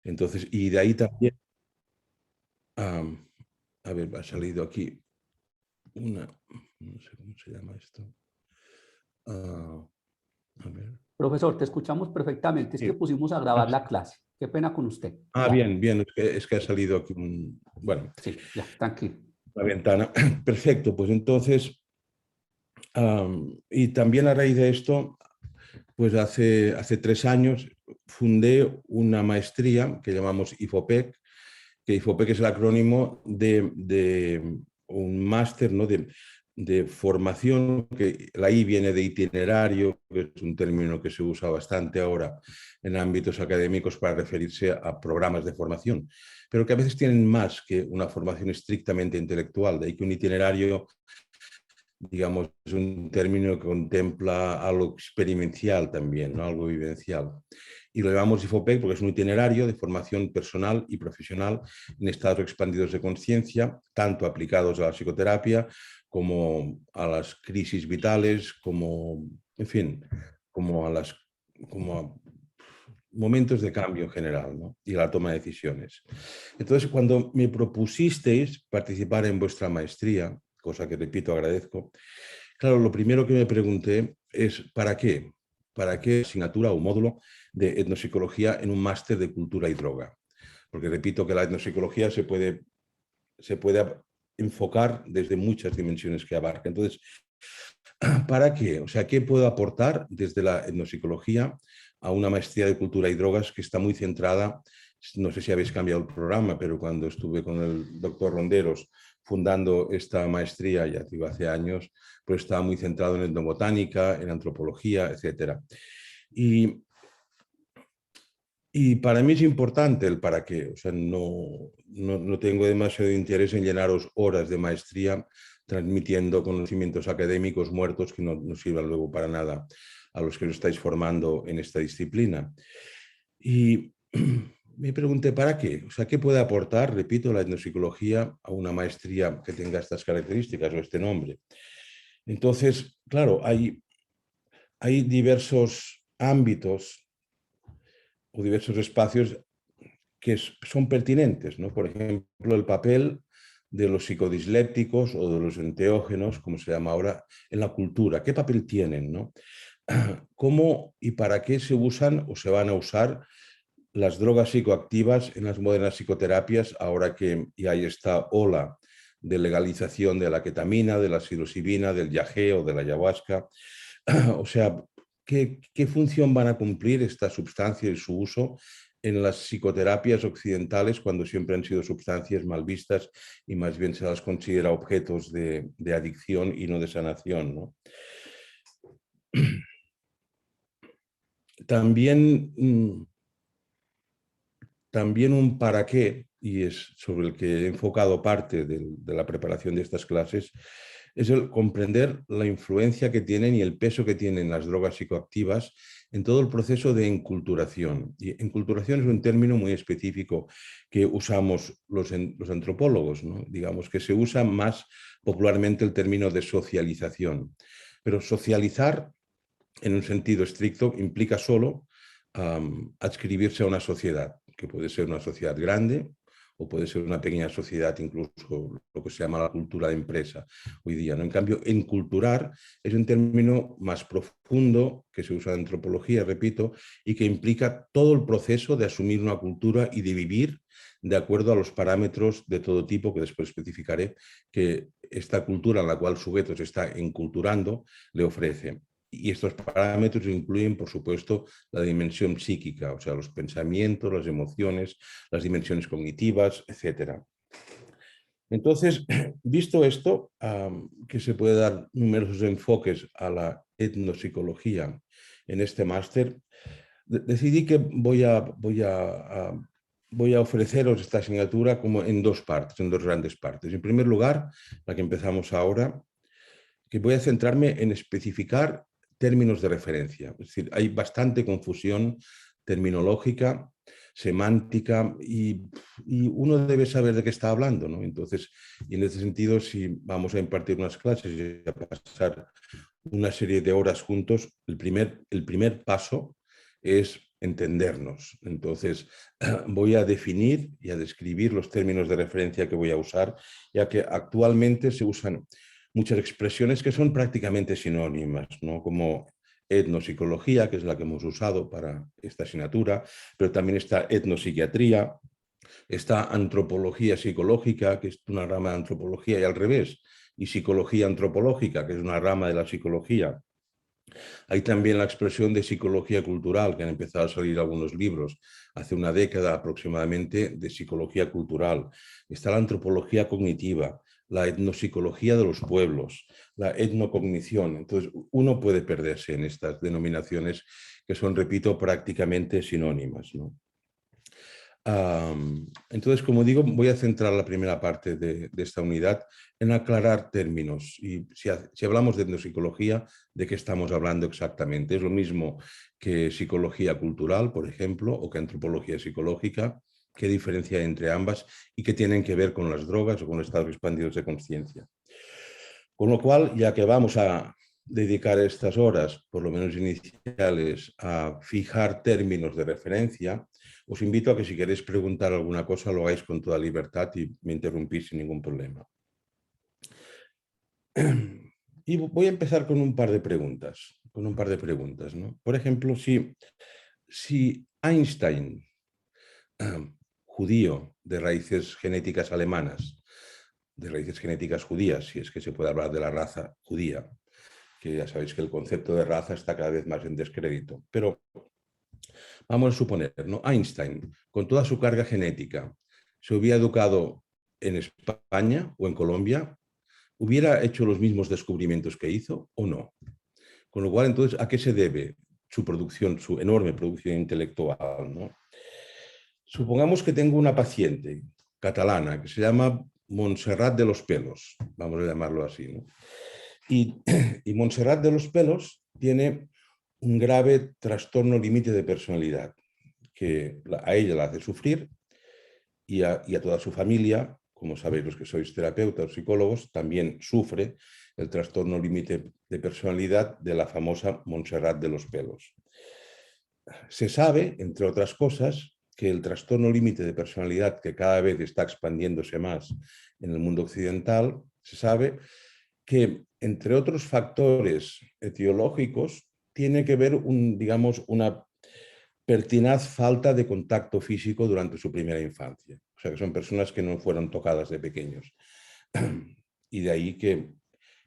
Entonces, y de ahí también, a ver, ha salido aquí una, no sé cómo se llama esto. A ver. Profesor, te escuchamos perfectamente. Es que Sí. pusimos a grabar la clase. Qué pena con usted. Ya, Bien, bien, es que ha salido aquí bueno, sí, ya, tranquilo. la ventana. Perfecto, pues entonces, y también a raíz de esto, pues hace 3 años fundé una maestría que llamamos IFOPEC, que IFOPEC es el acrónimo de un máster, ¿no? de formación, que la I viene de itinerario, que es un término que se usa bastante ahora en ámbitos académicos para referirse a programas de formación, pero que a veces tienen más que una formación estrictamente intelectual, de ahí que un itinerario, digamos, es un término que contempla algo experiencial también, ¿no? Algo vivencial. Y lo llamamos IFOPEC porque es un itinerario de formación personal y profesional en estados expandidos de conciencia, tanto aplicados a la psicoterapia como a las crisis vitales, como, en fin, como a momentos de cambio en general, ¿no? Y la toma de decisiones. Entonces, cuando me propusisteis participar en vuestra maestría, cosa que repito, agradezco, claro, lo primero que me pregunté es ¿para qué? ¿Para qué asignatura o módulo de etnopsicología en un máster de cultura y droga? Porque repito que la etnopsicología se puede enfocar desde muchas dimensiones que abarca. Entonces, ¿para qué? O sea, ¿qué puedo aportar desde la etnopsicología a una maestría de cultura y drogas que está muy centrada? No sé si habéis cambiado el programa, pero cuando estuve con el doctor Ronderos fundando esta maestría, ya digo, hace años, pues estaba muy centrado en etnobotánica, en antropología, etc. Y, y para mí es importante el para qué. O sea, no tengo demasiado interés en llenaros horas de maestría transmitiendo conocimientos académicos muertos que no sirvan luego para nada a los que os estáis formando en esta disciplina. Y me pregunté, ¿para qué? O sea, ¿qué puede aportar, repito, la etnopsicología a una maestría que tenga estas características o este nombre? Entonces, claro, hay diversos ámbitos o diversos espacios que son pertinentes, ¿no? Por ejemplo, el papel de los psicodislépticos o de los enteógenos, como se llama ahora, en la cultura. ¿Qué papel tienen, no? ¿Cómo y para qué se usan o se van a usar las drogas psicoactivas en las modernas psicoterapias, ahora que ya hay esta ola de legalización de la ketamina, de la psilocibina, del yagé o de la ayahuasca? O sea, ¿qué función van a cumplir esta sustancia y su uso en las psicoterapias occidentales cuando siempre han sido sustancias mal vistas y más bien se las considera objetos de adicción y no de sanación, ¿no? También, también un para qué, y es sobre el que he enfocado parte de la preparación de estas clases, es el comprender la influencia que tienen y el peso que tienen las drogas psicoactivas en todo el proceso de enculturación. Y enculturación es un término muy específico que usamos los antropólogos, ¿no? Digamos que se usa más popularmente el término de socialización. Pero socializar, en un sentido estricto, implica solo adscribirse a una sociedad, que puede ser una sociedad grande o puede ser una pequeña sociedad, incluso lo que se llama la cultura de empresa hoy día, ¿no? En cambio, enculturar es un término más profundo que se usa en antropología, repito, y que implica todo el proceso de asumir una cultura y de vivir de acuerdo a los parámetros de todo tipo, que después especificaré, que esta cultura en la cual el sujeto se está enculturando le ofrece. Y estos parámetros incluyen, por supuesto, la dimensión psíquica, o sea, los pensamientos, las emociones, las dimensiones cognitivas, etc. Entonces, visto esto, que se puede dar numerosos enfoques a la etnopsicología en este máster, decidí que voy a ofreceros esta asignatura como en dos partes, en dos grandes partes. En primer lugar, la que empezamos ahora, que voy a centrarme en especificar términos de referencia. Es decir, hay bastante confusión terminológica, semántica, y uno debe saber de qué está hablando, ¿no? Entonces, y en ese sentido, si vamos a impartir unas clases y a pasar una serie de horas juntos, el primer paso es entendernos. Entonces, voy a definir y a describir los términos de referencia que voy a usar, ya que actualmente se usan muchas expresiones que son prácticamente sinónimas, ¿no? Como etnopsicología, que es la que hemos usado para esta asignatura, pero también está etnopsiquiatría, está antropología psicológica, que es una rama de antropología, y al revés, y psicología antropológica, que es una rama de la psicología. Hay también la expresión de psicología cultural, que han empezado a salir algunos libros hace una década aproximadamente de psicología cultural. Está la antropología cognitiva, la etnopsicología de los pueblos, la etnocognición. Entonces, uno puede perderse en estas denominaciones que son, repito, prácticamente sinónimas, ¿no? Entonces, como digo, voy a centrar la primera parte de esta unidad en aclarar términos. Y si hablamos de etnopsicología, ¿de qué estamos hablando exactamente? ¿Es lo mismo que psicología cultural, por ejemplo, o que antropología psicológica? ¿Qué diferencia hay entre ambas y qué tienen que ver con las drogas o con estados expandidos de conciencia? Con lo cual, ya que vamos a dedicar estas horas, por lo menos iniciales, a fijar términos de referencia, os invito a que si queréis preguntar alguna cosa lo hagáis con toda libertad y me interrumpís sin ningún problema. Y voy a empezar con un par de preguntas, ¿no? Por ejemplo, si Einstein, judío de raíces genéticas alemanas, de raíces genéticas judías, si es que se puede hablar de la raza judía, que ya sabéis que el concepto de raza está cada vez más en descrédito, pero vamos a suponer, ¿no? Einstein, con toda su carga genética, se hubiera educado en España o en Colombia, ¿hubiera hecho los mismos descubrimientos que hizo o no? Con lo cual, entonces, ¿a qué se debe su producción, su enorme producción intelectual, ¿no? Supongamos que tengo una paciente catalana que se llama Montserrat de los Pelos, vamos a llamarlo así, ¿no? Y Montserrat de los Pelos tiene un grave trastorno límite de personalidad que a ella la hace sufrir y a toda su familia, como sabéis los que sois terapeutas o psicólogos, también sufre el trastorno límite de personalidad de la famosa Montserrat de los Pelos. Se sabe, entre otras cosas, que el trastorno límite de personalidad, que cada vez está expandiéndose más en el mundo occidental, se sabe que, entre otros factores etiológicos, tiene que ver, digamos, una pertinaz falta de contacto físico durante su primera infancia. O sea, que son personas que no fueron tocadas de pequeños. Y de ahí que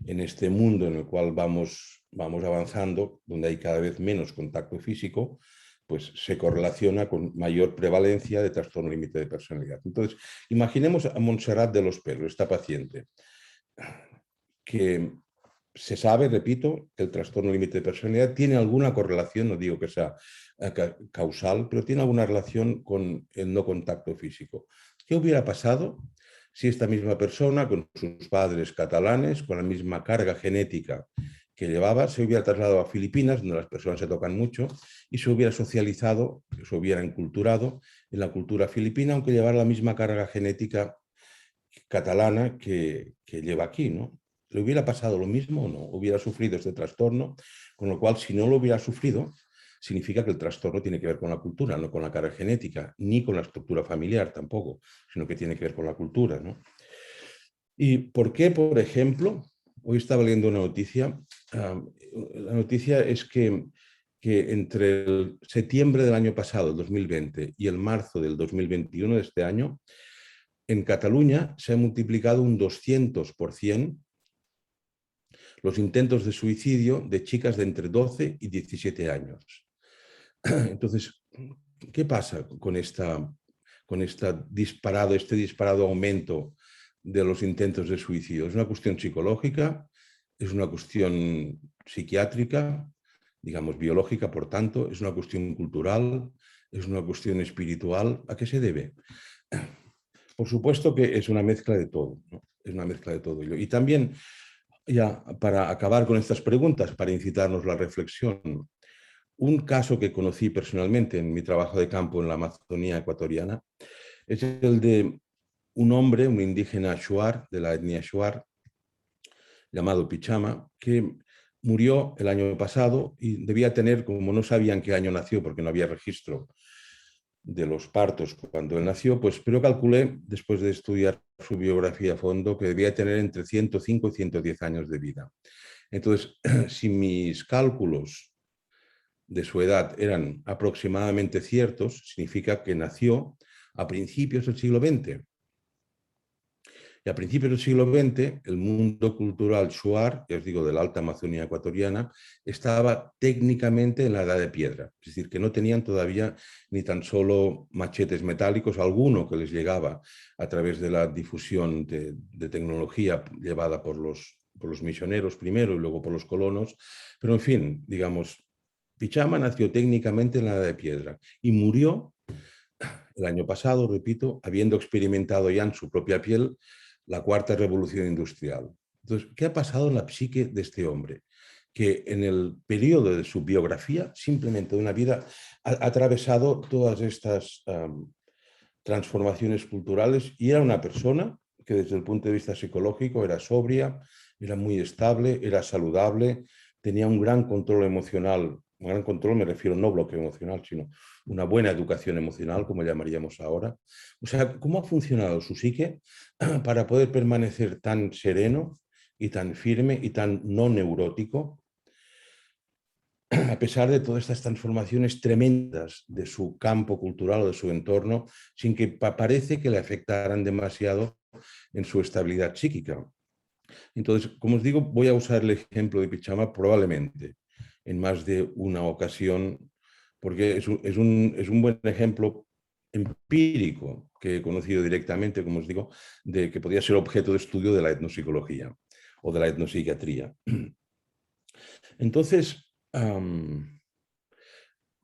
en este mundo en el cual vamos avanzando, donde hay cada vez menos contacto físico, pues se correlaciona con mayor prevalencia de trastorno límite de personalidad. Entonces, imaginemos a Montserrat de los Pelos, esta paciente, que se sabe, repito, que el trastorno límite de personalidad tiene alguna correlación, no digo que sea causal, pero tiene alguna relación con el no contacto físico. ¿Qué hubiera pasado si esta misma persona, con sus padres catalanes, con la misma carga genética que llevaba, se hubiera trasladado a Filipinas, donde las personas se tocan mucho, y se hubiera socializado, se hubiera enculturado en la cultura filipina, aunque llevara la misma carga genética catalana que lleva aquí, ¿no? ¿Le hubiera pasado lo mismo o no? ¿Hubiera sufrido este trastorno? Con lo cual, si no lo hubiera sufrido, significa que el trastorno tiene que ver con la cultura, no con la carga genética, ni con la estructura familiar tampoco, sino que tiene que ver con la cultura, ¿no? ¿Y por qué, por ejemplo? Hoy estaba leyendo una noticia. La noticia es que entre el septiembre del año pasado, el 2020, y el marzo del 2021 de este año, en Cataluña se ha multiplicado un 200% los intentos de suicidio de chicas de entre 12 y 17 años. Entonces, ¿qué pasa con este disparado aumento de los intentos de suicidio? ¿Es una cuestión psicológica? ¿Es una cuestión psiquiátrica? Digamos, biológica, por tanto. ¿Es una cuestión cultural? ¿Es una cuestión espiritual? ¿A qué se debe? Por supuesto que es una mezcla de todo, ¿no? Es una mezcla de todo ello. Y también, ya para acabar con estas preguntas, para incitarnos la reflexión, un caso que conocí personalmente en mi trabajo de campo en la Amazonía ecuatoriana es el de un hombre, un indígena shuar, de la etnia shuar, llamado Pichama, que murió el año pasado y debía tener, como no sabían qué año nació porque no había registro de los partos cuando él nació, pero calculé, después de estudiar su biografía a fondo, que debía tener entre 105 y 110 años de vida. Entonces, si mis cálculos de su edad eran aproximadamente ciertos, significa que nació a principios del siglo XX. Y a principios del siglo XX, el mundo cultural shuar, ya os digo, de la alta Amazonía ecuatoriana, estaba técnicamente en la edad de piedra. Es decir, que no tenían todavía ni tan solo machetes metálicos, alguno que les llegaba a través de la difusión de tecnología llevada por los misioneros primero y luego por los colonos. Pero en fin, digamos, Pichama nació técnicamente en la edad de piedra y murió el año pasado, repito, habiendo experimentado ya en su propia piel la cuarta revolución industrial. Entonces, ¿qué ha pasado en la psique de este hombre? Que en el periodo de su biografía, simplemente de una vida, ha atravesado todas estas transformaciones culturales y era una persona que desde el punto de vista psicológico era sobria, era muy estable, era saludable, tenía un gran control emocional. Un gran control me refiero no bloqueo emocional, sino una buena educación emocional, como llamaríamos ahora. O sea, ¿cómo ha funcionado su psique para poder permanecer tan sereno y tan firme y tan no neurótico, a pesar de todas estas transformaciones tremendas de su campo cultural o de su entorno, sin que parece que le afectaran demasiado en su estabilidad psíquica? Entonces, como os digo, voy a usar el ejemplo de Pichama probablemente en más de una ocasión, porque es un buen ejemplo empírico que he conocido directamente, como os digo, de que podría ser objeto de estudio de la etnopsicología o de la etnopsiquiatría. Entonces,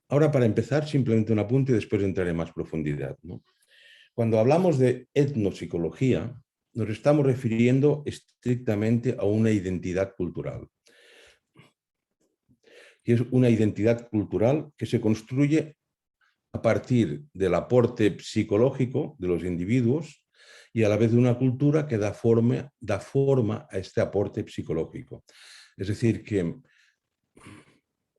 ahora para empezar, simplemente un apunte y después entraré en más profundidad, ¿no? Cuando hablamos de etnopsicología, nos estamos refiriendo estrictamente a una identidad cultural. Y es una identidad cultural que se construye a partir del aporte psicológico de los individuos y a la vez de una cultura que da forma a este aporte psicológico. Es decir, que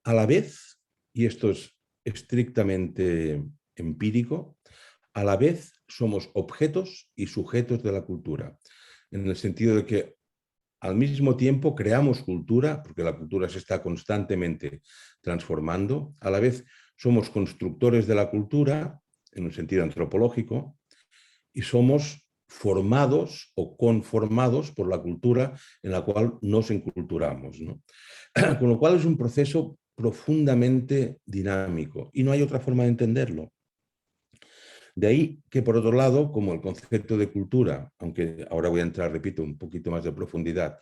a la vez, y esto es estrictamente empírico, a la vez somos objetos y sujetos de la cultura, en el sentido de que al mismo tiempo creamos cultura, porque la cultura se está constantemente transformando, a la vez somos constructores de la cultura, en un sentido antropológico, y somos formados o conformados por la cultura en la cual nos enculturamos, ¿no? Con lo cual es un proceso profundamente dinámico y no hay otra forma de entenderlo. De ahí que, por otro lado, como el concepto de cultura, aunque ahora voy a entrar, repito, un poquito más de profundidad,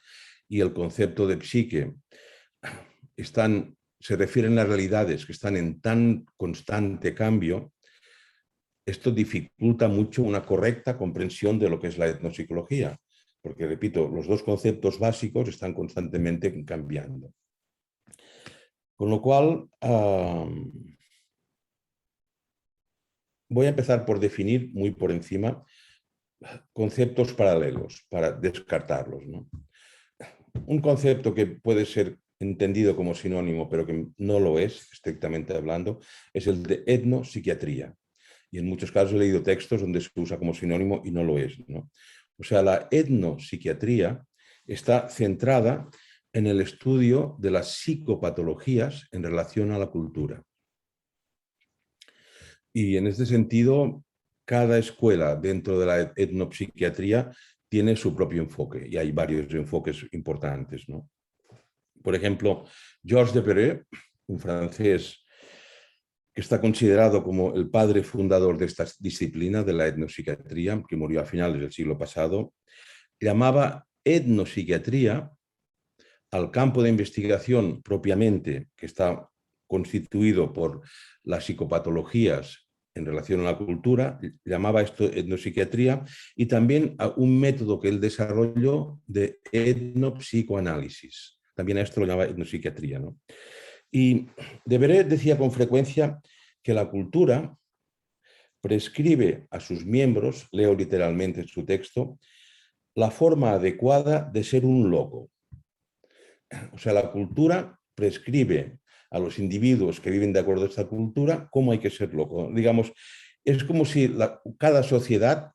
y el concepto de psique se refieren a realidades que están en tan constante cambio, esto dificulta mucho una correcta comprensión de lo que es la etnopsicología, porque, repito, los dos conceptos básicos están constantemente cambiando. Con lo cual, voy a empezar por definir muy por encima conceptos paralelos para descartarlos, ¿no? Un concepto que puede ser entendido como sinónimo, pero que no lo es, estrictamente hablando, es el de etnopsiquiatría. Y en muchos casos he leído textos donde se usa como sinónimo y no lo es, ¿no? O sea, la etnopsiquiatría está centrada en el estudio de las psicopatologías en relación a la cultura. Y en este sentido, cada escuela dentro de la etnopsiquiatría tiene su propio enfoque y hay varios enfoques importantes, ¿no? Por ejemplo, Georges Deperey, un francés que está considerado como el padre fundador de esta disciplina de la etnopsiquiatría, que murió a finales del siglo pasado, llamaba etnopsiquiatría al campo de investigación propiamente que está constituido por las psicopatologías en relación a la cultura, llamaba esto etnopsiquiatría, y también a un método que él desarrolló de etnopsicoanálisis. También a esto lo llamaba etnopsiquiatría, ¿no? Y Debré decía con frecuencia que la cultura prescribe a sus miembros, leo literalmente su texto, la forma adecuada de ser un loco. O sea, la cultura prescribe a los individuos que viven de acuerdo a esta cultura cómo hay que ser loco. Digamos, es como si cada sociedad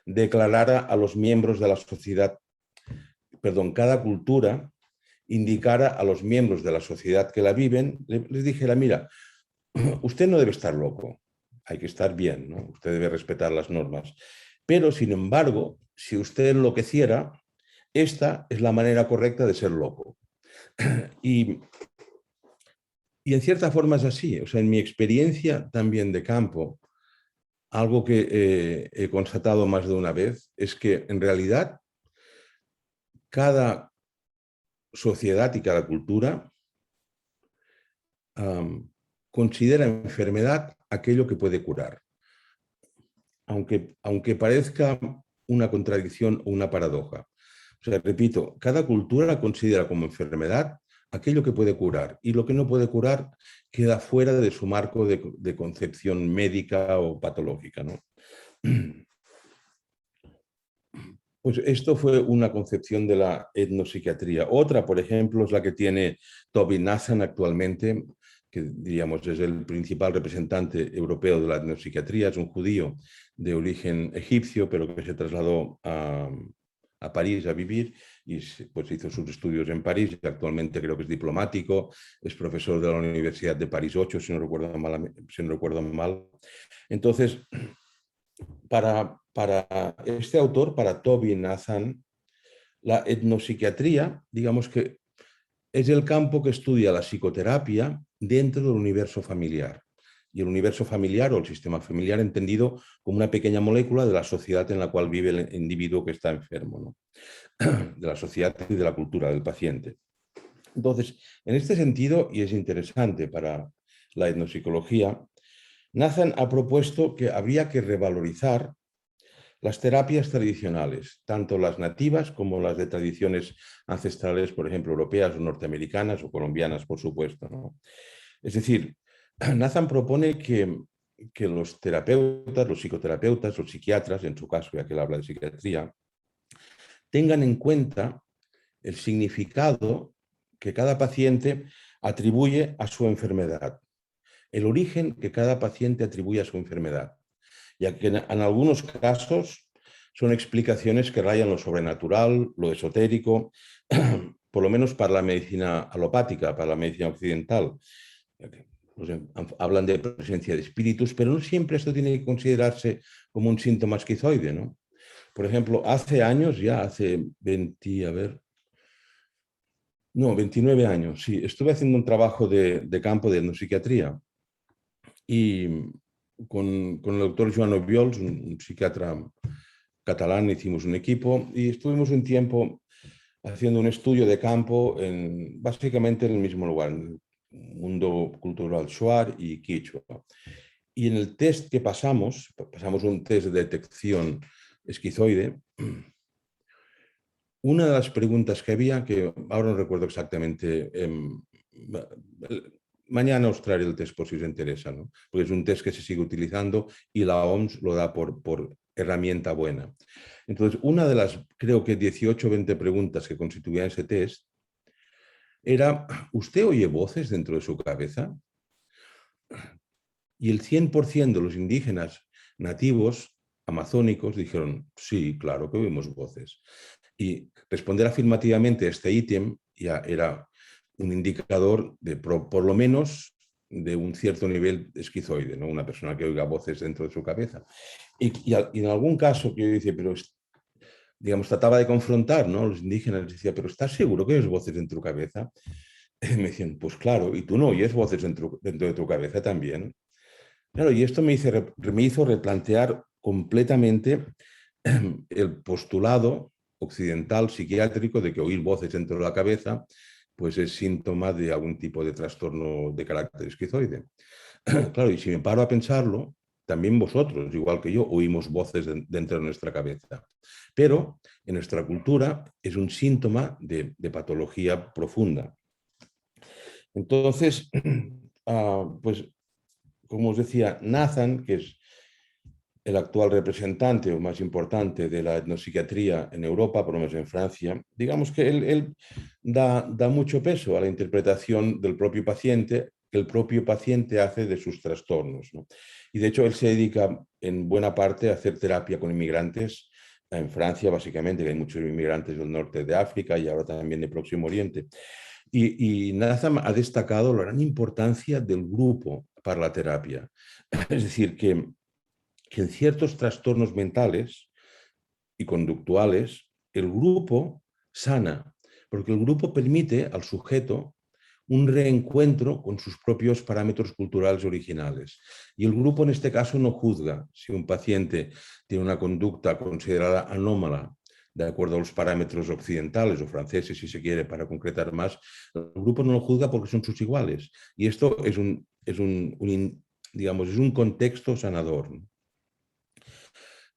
declarara a los miembros de la sociedad, perdón, cada cultura indicara a los miembros de la sociedad que la viven, les dijera, mira, usted no debe estar loco, hay que estar bien, ¿no? Usted debe respetar las normas. Pero, sin embargo, si usted enloqueciera, esta es la manera correcta de ser loco. Y en cierta forma es así. O sea, en mi experiencia también de campo, algo que he constatado más de una vez es que en realidad cada sociedad y cada cultura considera enfermedad aquello que puede curar. Aunque parezca una contradicción o una paradoja. O sea, repito, cada cultura considera como enfermedad aquello que puede curar y lo que no puede curar queda fuera de su marco de concepción médica o patológica, ¿no? Pues esto fue una concepción de la etnopsiquiatría. Otra, por ejemplo, es la que tiene Toby Nathan actualmente, que diríamos es el principal representante europeo de la etnopsiquiatría. Es un judío de origen egipcio, pero que se trasladó a París a vivir y pues hizo sus estudios en París y actualmente creo que es diplomático, es profesor de la Universidad de París 8, si no recuerdo mal. Entonces, para este autor, para Toby Nathan, la etnopsiquiatría, digamos que es el campo que estudia la psicoterapia dentro del universo familiar. Y el universo familiar o el sistema familiar entendido como una pequeña molécula de la sociedad en la cual vive el individuo que está enfermo, ¿no? De la sociedad y de la cultura del paciente. Entonces, en este sentido, y es interesante para la etnopsicología, Nathan ha propuesto que habría que revalorizar las terapias tradicionales, tanto las nativas como las de tradiciones ancestrales, por ejemplo, europeas o norteamericanas o colombianas, por supuesto, ¿no? Es decir, Nathan propone que los terapeutas, los psicoterapeutas, los psiquiatras, en su caso, ya que él habla de psiquiatría, tengan en cuenta el significado que cada paciente atribuye a su enfermedad, el origen que cada paciente atribuye a su enfermedad, ya que en algunos casos son explicaciones que rayan lo sobrenatural, lo esotérico, por lo menos para la medicina alopática, para la medicina occidental. Hablan de presencia de espíritus, pero no siempre esto tiene que considerarse como un síntoma esquizoide, ¿no? Por ejemplo, hace años, ya hace 29 años, sí, estuve haciendo un trabajo de campo de etnopsiquiatría y con el doctor Joan Obiols, un psiquiatra catalán, hicimos un equipo y estuvimos un tiempo haciendo un estudio de campo básicamente en el mismo lugar, en el mundo cultural shuar y quichua. Y en el test que pasamos un test de detección esquizoide. Una de las preguntas que había, que ahora no recuerdo exactamente, mañana os traeré el test por si os interesa, ¿no? Porque es un test que se sigue utilizando y la OMS lo da por herramienta buena. Entonces, una de las, creo que 18 o 20 preguntas que constituían ese test era, ¿usted oye voces dentro de su cabeza? Y el 100% de los indígenas nativos amazónicos dijeron, sí, claro que oímos voces. Y responder afirmativamente a este ítem ya era un indicador de, por lo menos, de un cierto nivel esquizoide, ¿no? Una persona que oiga voces dentro de su cabeza. Y en algún caso que yo decía, pero digamos, trataba de confrontar, ¿no? Los indígenas decía, pero ¿estás seguro que oyes voces dentro de tu cabeza? Y me decían, pues claro, y tú no oyes voces dentro de tu cabeza también. Claro, y esto me hizo replantear completamente el postulado occidental psiquiátrico de que oír voces dentro de la cabeza pues es síntoma de algún tipo de trastorno de carácter esquizoide. Claro, y si me paro a pensarlo, también vosotros, igual que yo, oímos voces dentro de nuestra cabeza. Pero en nuestra cultura es un síntoma de patología profunda. Entonces, pues como os decía, Nathan, que es el actual representante o más importante de la etnopsiquiatría en Europa, por lo menos en Francia. Digamos que él da mucho peso a la interpretación del propio paciente, que el propio paciente hace de sus trastornos, ¿no? Y de hecho él se dedica en buena parte a hacer terapia con inmigrantes en Francia, básicamente, que hay muchos inmigrantes del norte de África y ahora también de Próximo Oriente. Y Nazam ha destacado la gran importancia del grupo para la terapia. Es decir, que en ciertos trastornos mentales y conductuales, el grupo sana, porque el grupo permite al sujeto un reencuentro con sus propios parámetros culturales originales. Y el grupo en este caso no juzga si un paciente tiene una conducta considerada anómala de acuerdo a los parámetros occidentales o franceses, si se quiere, para concretar más. El grupo no lo juzga porque son sus iguales. Y esto digamos, es un contexto sanador, ¿no?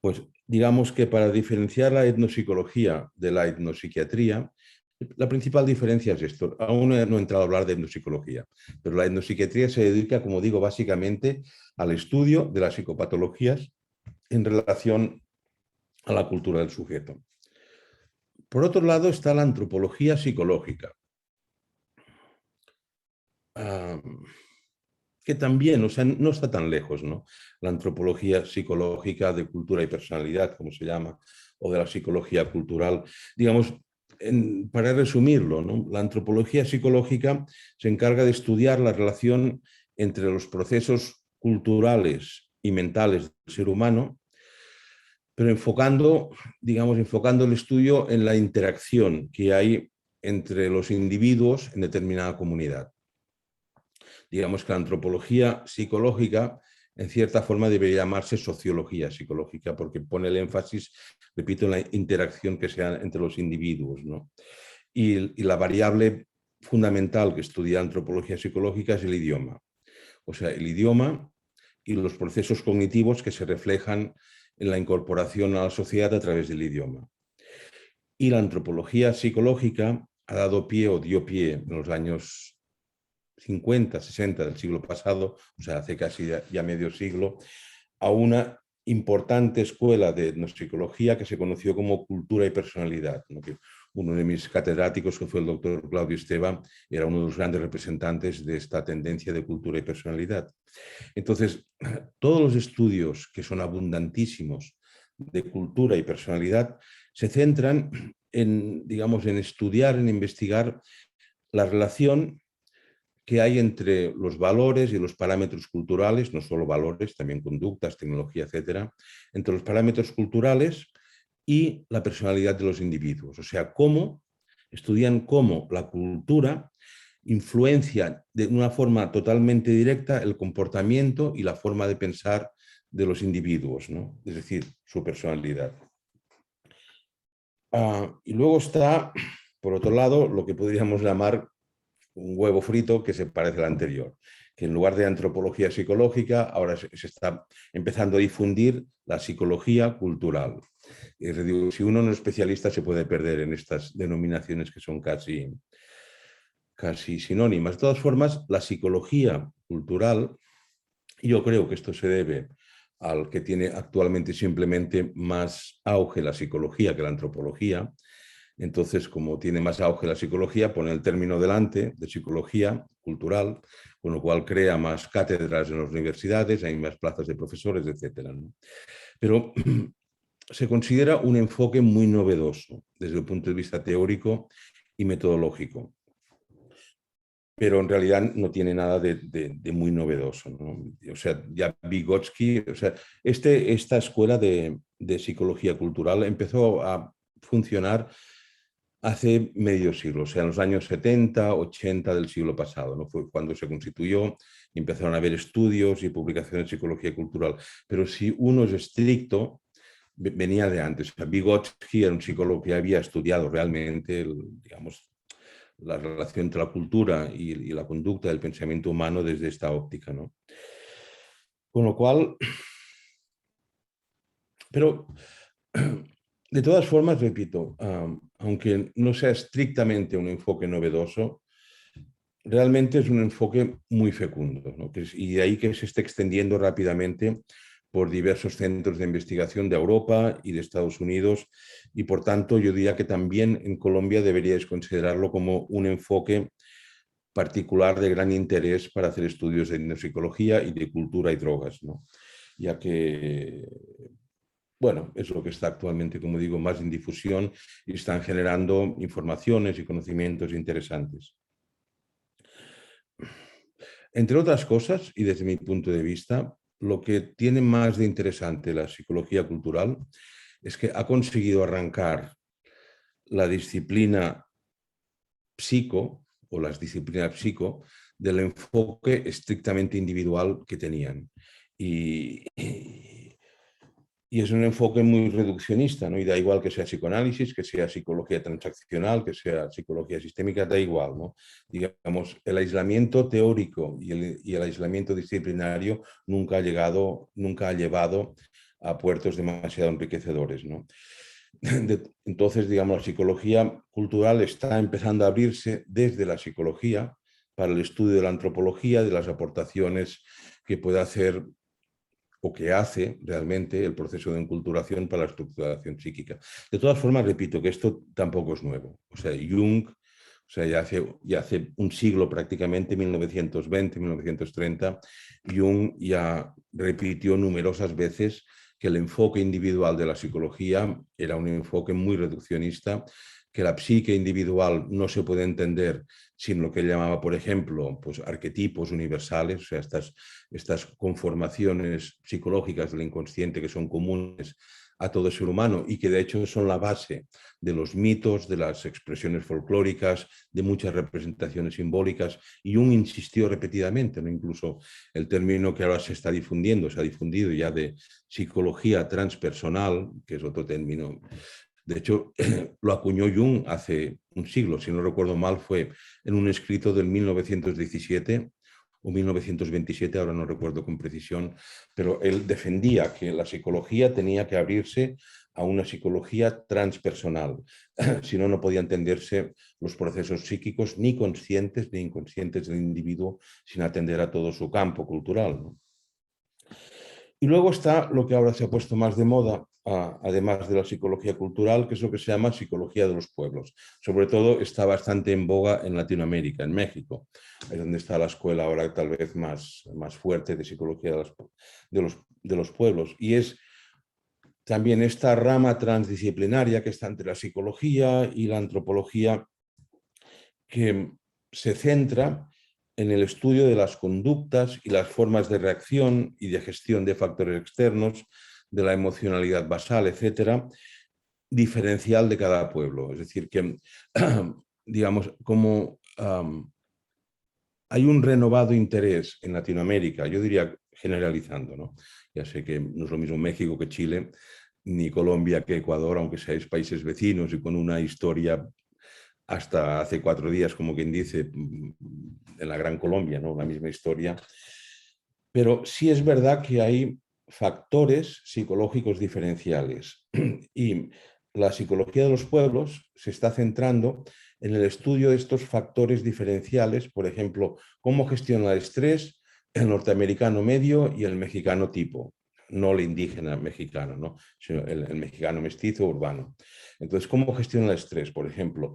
Pues digamos que para diferenciar la etnopsicología de la etnopsiquiatría, la principal diferencia es esto. Aún no he entrado a hablar de etnopsicología, pero la etnopsiquiatría se dedica, como digo, básicamente al estudio de las psicopatologías en relación a la cultura del sujeto. Por otro lado está la antropología psicológica, que también, o sea, no está tan lejos, ¿no? La antropología psicológica de cultura y personalidad, como se llama, o de la psicología cultural. Digamos, para resumirlo, ¿no? La antropología psicológica se encarga de estudiar la relación entre los procesos culturales y mentales del ser humano, pero enfocando el estudio en la interacción que hay entre los individuos en determinada comunidad. Digamos que la antropología psicológica, en cierta forma, debería llamarse sociología psicológica, porque pone el énfasis, repito, en la interacción que sea entre los individuos, ¿no? Y la variable fundamental que estudia antropología psicológica es el idioma. O sea, el idioma y los procesos cognitivos que se reflejan en la incorporación a la sociedad a través del idioma. Y la antropología psicológica ha dado pie o dio pie en los años 50, 60 del siglo pasado, o sea, hace casi ya medio siglo, a una importante escuela de etnopsicología que se conoció como cultura y personalidad, ¿no? Que uno de mis catedráticos, que fue el doctor Claudio Esteva, era uno de los grandes representantes de esta tendencia de cultura y personalidad. Entonces, todos los estudios que son abundantísimos de cultura y personalidad se centran en, digamos, en estudiar, en investigar la relación que hay entre los valores y los parámetros culturales, no solo valores, también conductas, tecnología, etcétera, entre los parámetros culturales y la personalidad de los individuos. O sea, estudian cómo la cultura influencia de una forma totalmente directa el comportamiento y la forma de pensar de los individuos, ¿no? Es decir, su personalidad. Y luego está, por otro lado, lo que podríamos llamar un huevo frito que se parece al anterior, que en lugar de antropología psicológica, ahora se está empezando a difundir la psicología cultural. Si uno no es especialista se puede perder en estas denominaciones que son casi sinónimas. De todas formas, la psicología cultural, yo creo que esto se debe al que tiene actualmente simplemente más auge la psicología que la antropología. Entonces, como tiene más auge la psicología, pone el término delante de psicología cultural, con lo cual crea más cátedras en las universidades, hay más plazas de profesores, etc., ¿no? Pero se considera un enfoque muy novedoso desde el punto de vista teórico y metodológico, pero en realidad no tiene nada de muy novedoso, ¿no? O sea, ya Vygotsky, o sea, esta escuela de psicología cultural empezó a funcionar hace medio siglo, o sea, en los años 70, 80 del siglo pasado, ¿no? Fue cuando se constituyó y empezaron a haber estudios y publicaciones de psicología cultural. Pero si uno es estricto, venía de antes. O sea, Vygotsky era un psicólogo que había estudiado realmente, digamos, la relación entre la cultura y la conducta del pensamiento humano desde esta óptica, ¿no? Con lo cual, pero de todas formas, repito, aunque no sea estrictamente un enfoque novedoso, realmente es un enfoque muy fecundo, ¿no? Y de ahí que se esté extendiendo rápidamente por diversos centros de investigación de Europa y de Estados Unidos, y por tanto yo diría que también en Colombia deberíais considerarlo como un enfoque particular de gran interés para hacer estudios de etnopsicología y de cultura y drogas, ¿no? Ya que, bueno, es lo que está actualmente, como digo, más en difusión y están generando informaciones y conocimientos interesantes. Entre otras cosas, y desde mi punto de vista, lo que tiene más de interesante la psicología cultural es que ha conseguido arrancar la disciplina psico o las disciplinas psico del enfoque estrictamente individual que tenían. Y es un enfoque muy reduccionista, ¿no? Y da igual que sea psicoanálisis, que sea psicología transaccional, que sea psicología sistémica, da igual, ¿no? Digamos, el aislamiento teórico y el aislamiento disciplinario nunca ha llevado a puertos demasiado enriquecedores, ¿no? Entonces, digamos, la psicología cultural está empezando a abrirse desde la psicología para el estudio de la antropología, de las aportaciones que puede hacer o que hace realmente el proceso de enculturación para la estructuración psíquica. De todas formas, repito que esto tampoco es nuevo. O sea, Jung, o sea, ya hace un siglo prácticamente, 1920, 1930, Jung ya repitió numerosas veces que el enfoque individual de la psicología era un enfoque muy reduccionista, que la psique individual no se puede entender sin lo que él llamaba, por ejemplo, pues arquetipos universales, o sea, estas conformaciones psicológicas del inconsciente que son comunes a todo ser humano y que de hecho son la base de los mitos, de las expresiones folclóricas, de muchas representaciones simbólicas. Y Jung insistió repetidamente, ¿no? Incluso el término que ahora se está difundiendo, se ha difundido ya de psicología transpersonal, que es otro término. De hecho, lo acuñó Jung hace un siglo, si no recuerdo mal, fue en un escrito del 1917 o 1927, ahora no recuerdo con precisión, pero él defendía que la psicología tenía que abrirse a una psicología transpersonal, si no, no podía entenderse los procesos psíquicos ni conscientes ni inconscientes del individuo sin atender a todo su campo cultural, ¿no? Y luego está lo que ahora se ha puesto más de moda, además de la psicología cultural, que es lo que se llama psicología de los pueblos. Sobre todo está bastante en boga en Latinoamérica, en México, es donde está la escuela ahora tal vez más fuerte de psicología de los pueblos. Y es también esta rama transdisciplinaria que está entre la psicología y la antropología, que se centra en el estudio de las conductas y las formas de reacción y de gestión de factores externos, de la emocionalidad basal, etcétera, diferencial de cada pueblo. Es decir, que, digamos, como hay un renovado interés en Latinoamérica, yo diría generalizando, ¿no? Ya sé que no es lo mismo México que Chile, ni Colombia que Ecuador, aunque seáis países vecinos y con una historia hasta hace 4 días, como quien dice, en la Gran Colombia, ¿no? La misma historia. Pero sí es verdad que hay factores psicológicos diferenciales y la psicología de los pueblos se está centrando en el estudio de estos factores diferenciales, por ejemplo, cómo gestiona el estrés el norteamericano medio y el mexicano tipo, no el indígena mexicano, ¿no? Sino el mexicano mestizo urbano. Entonces, ¿cómo gestiona el estrés? Por ejemplo,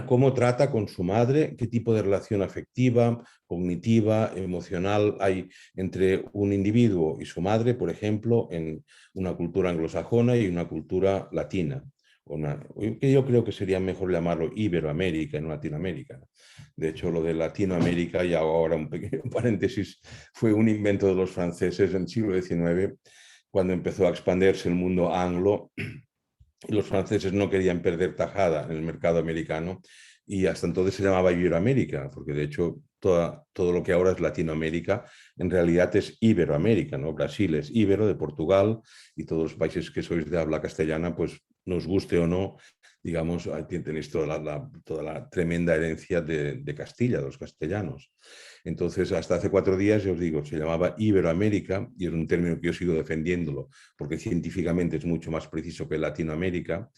¿cómo trata con su madre? ¿Qué tipo de relación afectiva, cognitiva, emocional hay entre un individuo y su madre, por ejemplo, en una cultura anglosajona y una cultura latina? Que yo creo que sería mejor llamarlo Iberoamérica y no Latinoamérica. De hecho, lo de Latinoamérica, y ahora un pequeño paréntesis, fue un invento de los franceses en el siglo XIX, cuando empezó a expandirse el mundo anglo. Los franceses no querían perder tajada en el mercado americano y hasta entonces se llamaba Iberoamérica, porque de hecho todo lo que ahora es Latinoamérica en realidad es Iberoamérica, ¿no? Brasil es Ibero, de Portugal, y todos los países que sois de habla castellana, pues nos guste o no, digamos, tenéis toda la tremenda herencia de Castilla, de los castellanos. Entonces, hasta hace 4 días, ya os digo, se llamaba Iberoamérica, y es un término que yo sigo defendiéndolo, porque científicamente es mucho más preciso que Latinoamérica,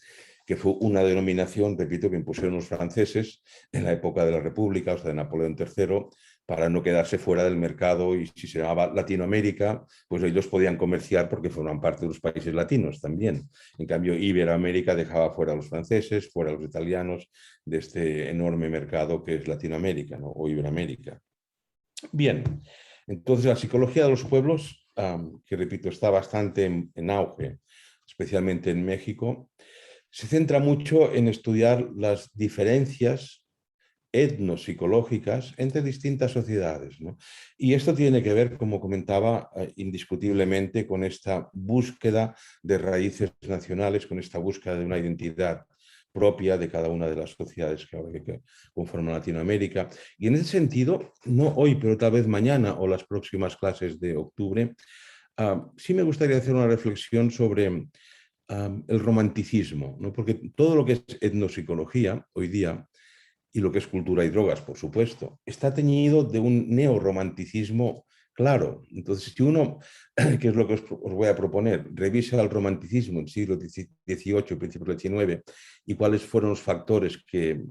que fue una denominación, repito, que impusieron los franceses en la época de la República, o sea, de Napoleón III, para no quedarse fuera del mercado, y si se llamaba Latinoamérica, pues ellos podían comerciar porque forman parte de los países latinos también. En cambio, Iberoamérica dejaba fuera a los franceses, fuera a los italianos de este enorme mercado que es Latinoamérica, ¿no? O Iberoamérica. Bien, entonces la psicología de los pueblos, que repito, está bastante en auge, especialmente en México, se centra mucho en estudiar las diferencias etnopsicológicas entre distintas sociedades, ¿no? Y esto tiene que ver, como comentaba, indiscutiblemente con esta búsqueda de raíces nacionales, con esta búsqueda de una identidad propia de cada una de las sociedades que ahora que conforman Latinoamérica. Y en ese sentido, no hoy, pero tal vez mañana o las próximas clases de octubre, sí me gustaría hacer una reflexión sobre el romanticismo, ¿no? Porque todo lo que es etnopsicología hoy día y lo que es cultura y drogas, por supuesto, está teñido de un neorromanticismo claro. Entonces, si uno, que es lo que os voy a proponer, revisa el romanticismo en siglo XVIII, principios del XIX, y cuáles fueron los factores que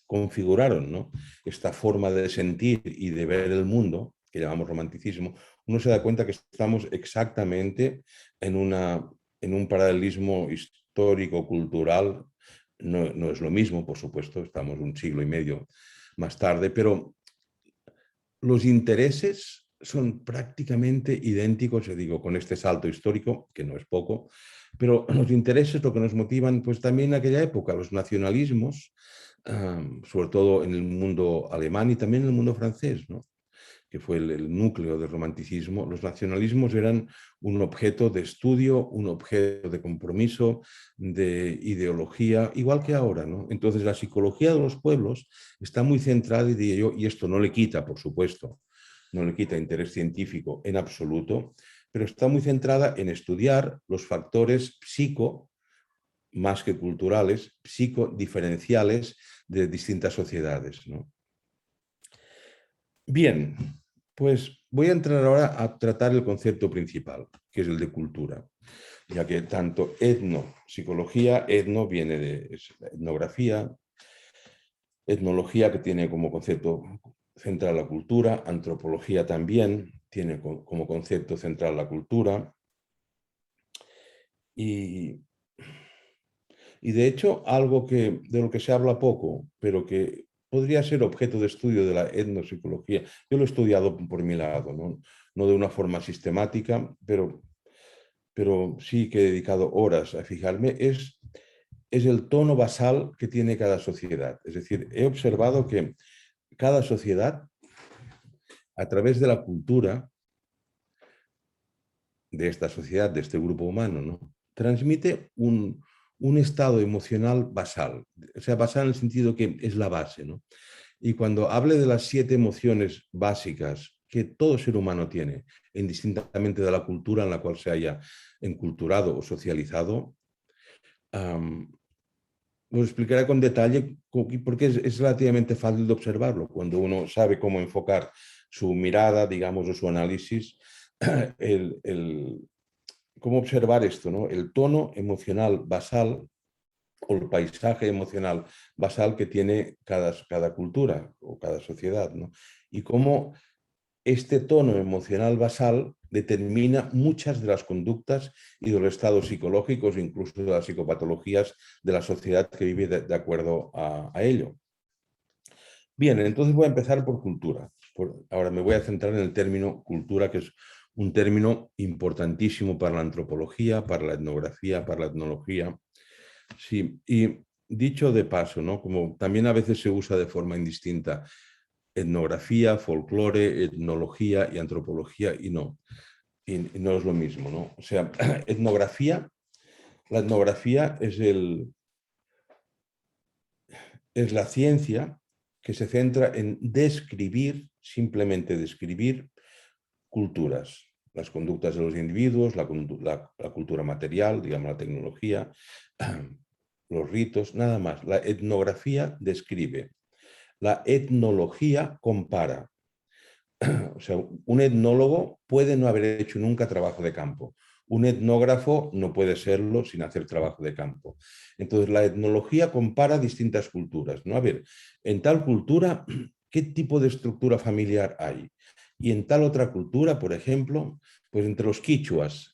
configuraron, ¿no?, esta forma de sentir y de ver el mundo, que llamamos romanticismo, uno se da cuenta que estamos exactamente en un paralelismo histórico, cultural. No es lo mismo, por supuesto, estamos un siglo y medio más tarde, pero los intereses son prácticamente idénticos, yo digo, con este salto histórico, que no es poco, pero los intereses, lo que nos motivan, pues también en aquella época, los nacionalismos, sobre todo en el mundo alemán y también en el mundo francés, ¿no?, que fue el núcleo del romanticismo. Los nacionalismos eran un objeto de estudio, un objeto de compromiso, de ideología, igual que ahora, ¿no? Entonces, la psicología de los pueblos está muy centrada, diría yo, y esto no le quita, por supuesto, no le quita interés científico en absoluto, pero está muy centrada en estudiar los factores más que culturales, psicodiferenciales de distintas sociedades, ¿no? Bien, pues voy a entrar ahora a tratar el concepto principal, que es el de cultura, ya que tanto psicología, etno viene de etnografía, etnología, que tiene como concepto central la cultura, antropología también tiene como concepto central la cultura, y de hecho algo de lo que se habla poco, pero que podría ser objeto de estudio de la etnopsicología. Yo lo he estudiado por mi lado, no de una forma sistemática, pero sí que he dedicado horas a fijarme, es el tono basal que tiene cada sociedad. Es decir, he observado que cada sociedad, a través de la cultura de esta sociedad, de este grupo humano, ¿no?, transmite un estado emocional basal. O sea, basal en el sentido que es la base, ¿no? Y cuando hable de las 7 emociones básicas que todo ser humano tiene, indistintamente de la cultura en la cual se haya enculturado o socializado, os explicaré con detalle porque es relativamente fácil de observarlo. Cuando uno sabe cómo enfocar su mirada, digamos, o su análisis, cómo observar esto, ¿no? El tono emocional basal o el paisaje emocional basal que tiene cada cultura o cada sociedad, ¿no? Y cómo este tono emocional basal determina muchas de las conductas y de los estados psicológicos, incluso de las psicopatologías de la sociedad que vive de acuerdo a ello. Bien, entonces voy a empezar por cultura. Ahora me voy a centrar en el término cultura, que es un término importantísimo para la antropología, para la etnografía, para la etnología. Sí, y dicho de paso, ¿no?, como también a veces se usa de forma indistinta etnografía, folclore, etnología y antropología, y no es lo mismo, ¿no? O sea, la etnografía es la ciencia que se centra en describir, simplemente describir culturas, las conductas de los individuos, la cultura material, digamos la tecnología, los ritos, nada más. La etnografía describe. La etnología compara. O sea, un etnólogo puede no haber hecho nunca trabajo de campo. Un etnógrafo no puede serlo sin hacer trabajo de campo. Entonces, la etnología compara distintas culturas, ¿no? A ver, en tal cultura qué tipo de estructura familiar hay. Y en tal otra cultura, por ejemplo, pues entre los quichuas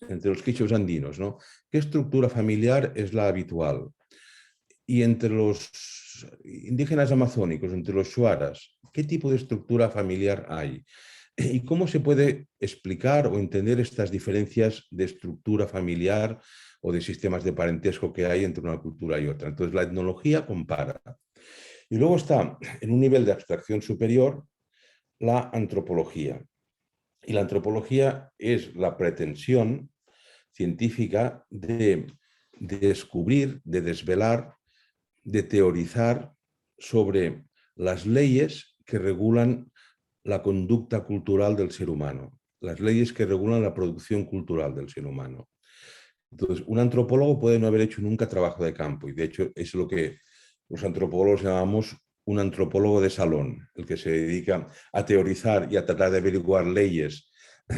andinos, ¿no? ¿Qué estructura familiar es la habitual? Y entre los indígenas amazónicos, entre los shuaras, ¿qué tipo de estructura familiar hay? ¿Y cómo se puede explicar o entender estas diferencias de estructura familiar o de sistemas de parentesco que hay entre una cultura y otra? Entonces, la etnología compara. Y luego está, en un nivel de abstracción superior, la antropología. Y la antropología es la pretensión científica de descubrir, de desvelar, de teorizar sobre las leyes que regulan la conducta cultural del ser humano, las leyes que regulan la producción cultural del ser humano. Entonces, un antropólogo puede no haber hecho nunca trabajo de campo, y de hecho es lo que los antropólogos llamamos un antropólogo de salón, el que se dedica a teorizar y a tratar de averiguar leyes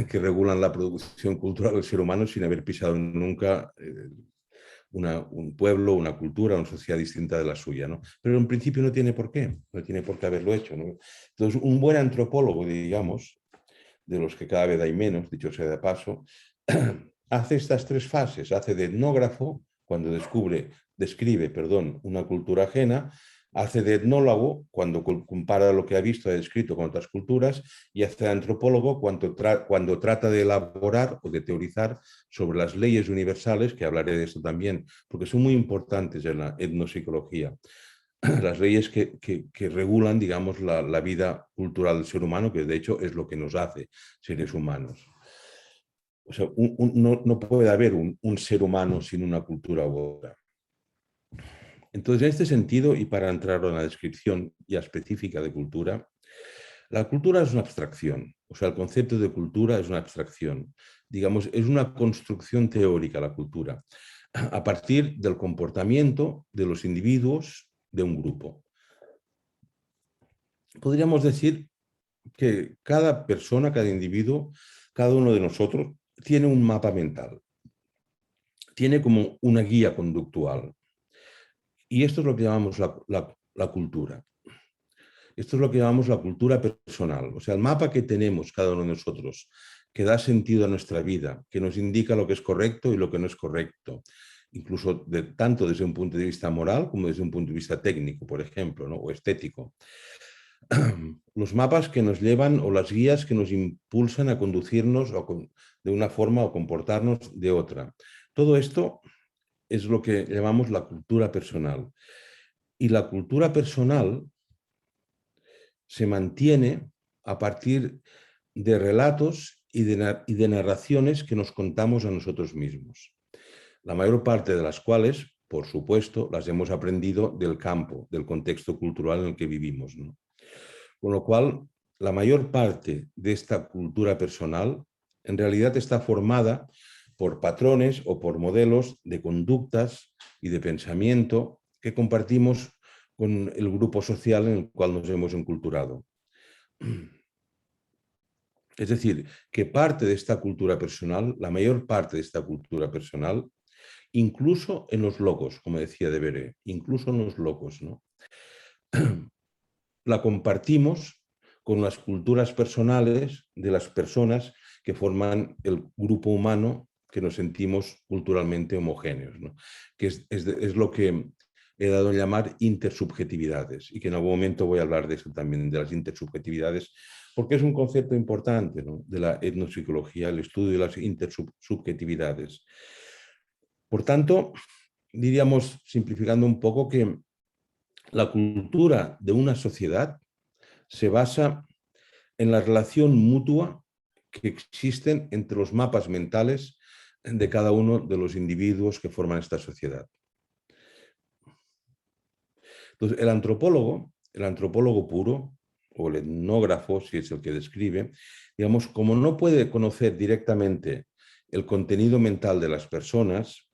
que regulan la producción cultural del ser humano sin haber pisado nunca un pueblo, una cultura, una sociedad distinta de la suya, ¿no? Pero en principio no tiene por qué, no tiene por qué haberlo hecho, ¿no? Entonces, un buen antropólogo, digamos, de los que cada vez hay menos, dicho sea de paso, hace estas tres fases, hace de etnógrafo, cuando describe, una cultura ajena, hace de etnólogo, cuando compara lo que ha visto y ha descrito con otras culturas, y hace de antropólogo cuando trata de elaborar o de teorizar sobre las leyes universales, que hablaré de esto también, porque son muy importantes en la etnopsicología. Las leyes que regulan, digamos, la vida cultural del ser humano, que de hecho es lo que nos hace seres humanos. O sea, no puede haber un ser humano sin una cultura u otra. Entonces, en este sentido, y para entrar en la descripción ya específica de cultura, la cultura es una abstracción. O sea, el concepto de cultura es una abstracción. Digamos, es una construcción teórica la cultura, a partir del comportamiento de los individuos de un grupo. Podríamos decir que cada persona, cada individuo, cada uno de nosotros tiene un mapa mental, tiene como una guía conductual. Y esto es lo que llamamos la cultura. Esto es lo que llamamos la cultura personal. O sea, el mapa que tenemos cada uno de nosotros, que da sentido a nuestra vida, que nos indica lo que es correcto y lo que no es correcto, incluso tanto desde un punto de vista moral como desde un punto de vista técnico, por ejemplo, ¿no? O estético. Los mapas que nos llevan o las guías que nos impulsan a conducirnos de una forma o comportarnos de otra. Todo esto es lo que llamamos la cultura personal. Y la cultura personal se mantiene a partir de relatos y de narraciones que nos contamos a nosotros mismos. La mayor parte de las cuales, por supuesto, las hemos aprendido del campo, del contexto cultural en el que vivimos, ¿no? Con lo cual, la mayor parte de esta cultura personal en realidad está formada por patrones o por modelos de conductas y de pensamiento que compartimos con el grupo social en el cual nos hemos enculturado. Es decir, que parte de esta cultura personal, la mayor parte de esta cultura personal, incluso en los locos, como decía Devereux, incluso en los locos, ¿no? La compartimos con las culturas personales de las personas que forman el grupo humano que nos sentimos culturalmente homogéneos, ¿no? Que es lo que he dado a llamar intersubjetividades, y que en algún momento voy a hablar de eso también, de las intersubjetividades, porque es un concepto importante, ¿no?, de la etnopsicología, el estudio de las intersubjetividades. Por tanto, diríamos, simplificando un poco, que la cultura de una sociedad se basa en la relación mutua que existen entre los mapas mentales de cada uno de los individuos que forman esta sociedad. Entonces, el antropólogo puro, o el etnógrafo, si es el que describe, digamos, como no puede conocer directamente el contenido mental de las personas,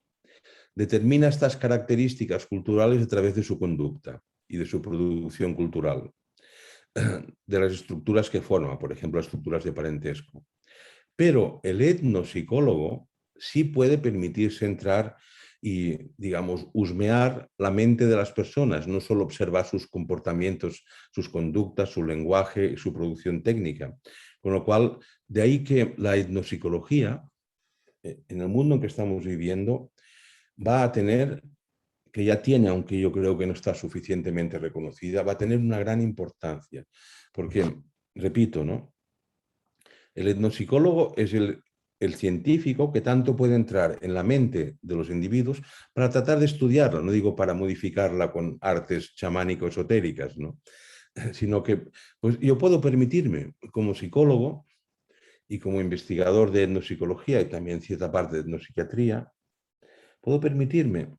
determina estas características culturales a través de su conducta y de su producción cultural, de las estructuras que forma, por ejemplo, las estructuras de parentesco. Pero el etnopsicólogo sí puede permitirse entrar y, digamos, husmear la mente de las personas, no solo observar sus comportamientos, sus conductas, su lenguaje y su producción técnica. Con lo cual, de ahí que la etnopsicología, en el mundo en que estamos viviendo, va a tener, que ya tiene, aunque yo creo que no está suficientemente reconocida, va a tener una gran importancia. Porque, repito, ¿no? El etnopsicólogo es el científico que tanto puede entrar en la mente de los individuos para tratar de estudiarla, no digo para modificarla con artes chamánico-esotéricas, ¿no? Sino que pues, yo puedo permitirme, como psicólogo y como investigador de etnopsicología y también cierta parte de etnopsiquiatría, puedo permitirme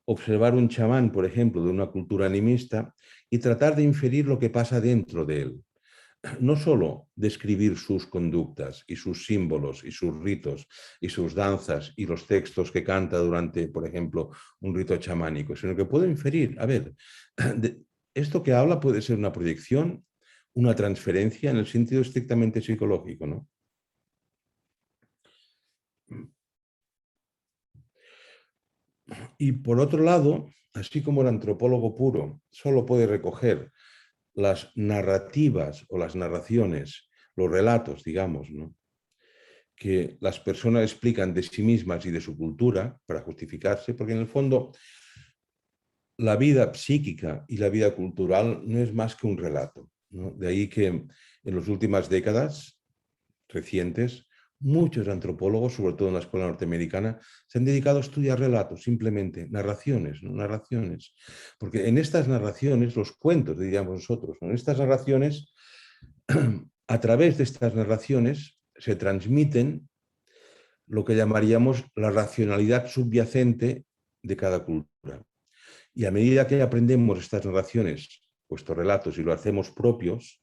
observar un chamán, por ejemplo, de una cultura animista y tratar de inferir lo que pasa dentro de él. No solo describir sus conductas y sus símbolos y sus ritos y sus danzas y los textos que canta durante, por ejemplo, un rito chamánico, sino que puedo inferir, a ver, esto que habla puede ser una proyección, una transferencia en el sentido estrictamente psicológico, ¿no? Y por otro lado, así como el antropólogo puro solo puede recoger las narrativas o las narraciones, los relatos, digamos, ¿no? Que las personas explican de sí mismas y de su cultura para justificarse, porque en el fondo la vida psíquica y la vida cultural no es más que un relato, ¿no? De ahí que en las últimas décadas recientes, muchos antropólogos, sobre todo en la escuela norteamericana, se han dedicado a estudiar relatos, simplemente narraciones, ¿no? Narraciones. Porque en estas narraciones, los cuentos, diríamos nosotros, ¿no? En estas narraciones, a través de estas narraciones, se transmiten lo que llamaríamos la racionalidad subyacente de cada cultura. Y a medida que aprendemos estas narraciones o estos relatos y lo hacemos propios,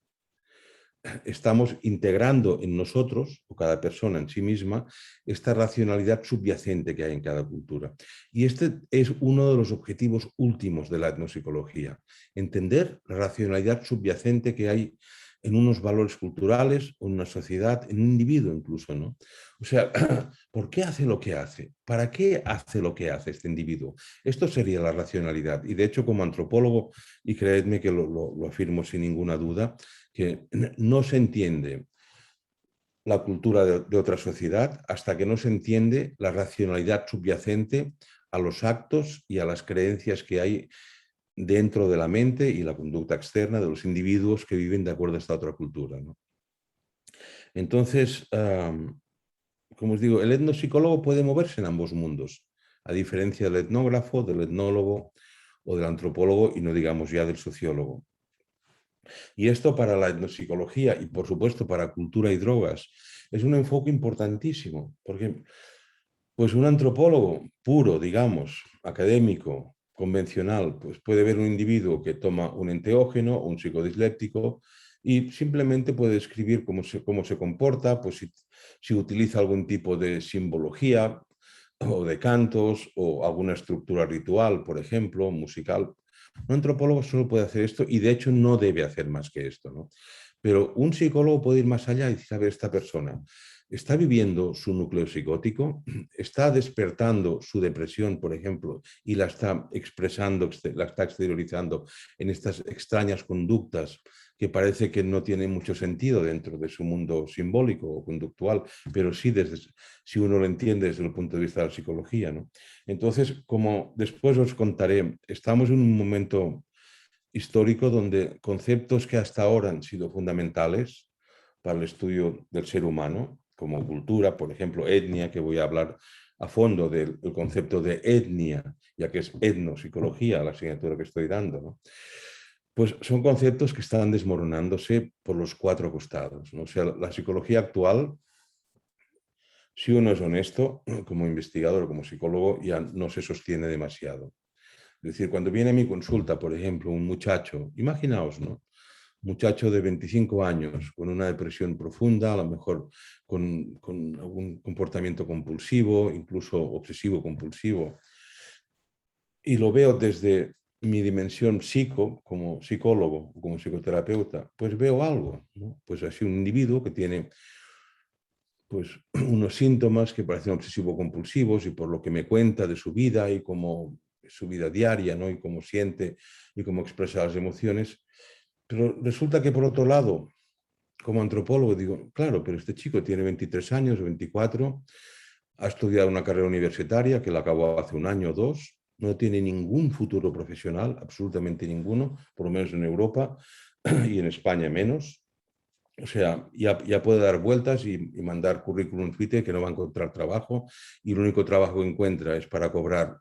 estamos integrando en nosotros, o cada persona en sí misma, esta racionalidad subyacente que hay en cada cultura. Y este es uno de los objetivos últimos de la etnopsicología, entender la racionalidad subyacente que hay en unos valores culturales o en una sociedad, en un individuo incluso, ¿no? O sea, ¿por qué hace lo que hace? ¿Para qué hace lo que hace este individuo? Esto sería la racionalidad. Y de hecho, como antropólogo, y creedme que lo afirmo sin ninguna duda, que no se entiende la cultura de otra sociedad hasta que no se entiende la racionalidad subyacente a los actos y a las creencias que hay dentro de la mente y la conducta externa de los individuos que viven de acuerdo a esta otra cultura, ¿no? Entonces, como os digo, el etnopsicólogo puede moverse en ambos mundos, a diferencia del etnógrafo, del etnólogo o del antropólogo y no digamos ya del sociólogo. Y esto para la etnopsicología y por supuesto para cultura y drogas es un enfoque importantísimo, porque pues un antropólogo puro, digamos, académico, convencional, pues puede ver un individuo que toma un enteógeno o un psicodisléptico y simplemente puede describir cómo se comporta, pues si utiliza algún tipo de simbología o de cantos o alguna estructura ritual, por ejemplo, musical. Un antropólogo solo puede hacer esto y de hecho no debe hacer más que esto, ¿no? Pero un psicólogo puede ir más allá y decir, a ver, esta persona está viviendo su núcleo psicótico, está despertando su depresión, por ejemplo, y la está expresando, la está exteriorizando en estas extrañas conductas que parece que no tienen mucho sentido dentro de su mundo simbólico o conductual, pero sí si uno lo entiende desde el punto de vista de la psicología, ¿no? Entonces, como después os contaré, estamos en un momento histórico donde conceptos que hasta ahora han sido fundamentales para el estudio del ser humano, como cultura, por ejemplo, etnia, que voy a hablar a fondo del concepto de etnia, ya que es etnopsicología la asignatura que estoy dando, ¿no? Pues son conceptos que están desmoronándose por los cuatro costados, ¿no? O sea, la psicología actual, si uno es honesto, como investigador o como psicólogo, ya no se sostiene demasiado. Es decir, cuando viene a mi consulta, por ejemplo, un muchacho, imaginaos, ¿no? Muchacho de 25 años con una depresión profunda, a lo mejor con algún comportamiento compulsivo, incluso obsesivo compulsivo, y lo veo desde mi dimensión como psicólogo o como psicoterapeuta, pues veo algo, ¿no? Pues así un individuo que tiene pues, unos síntomas que parecen obsesivo-compulsivos y por lo que me cuenta de su vida y cómo su vida diaria, ¿no? Y cómo siente y cómo expresa las emociones. Pero resulta que, por otro lado, como antropólogo, digo, claro, pero este chico tiene 23 años, 24, ha estudiado una carrera universitaria que la acabó hace un año o dos, no tiene ningún futuro profesional, absolutamente ninguno, por lo menos en Europa y en España menos. O sea, ya puede dar vueltas y mandar currículum vitae que no va a encontrar trabajo y el único trabajo que encuentra es para cobrar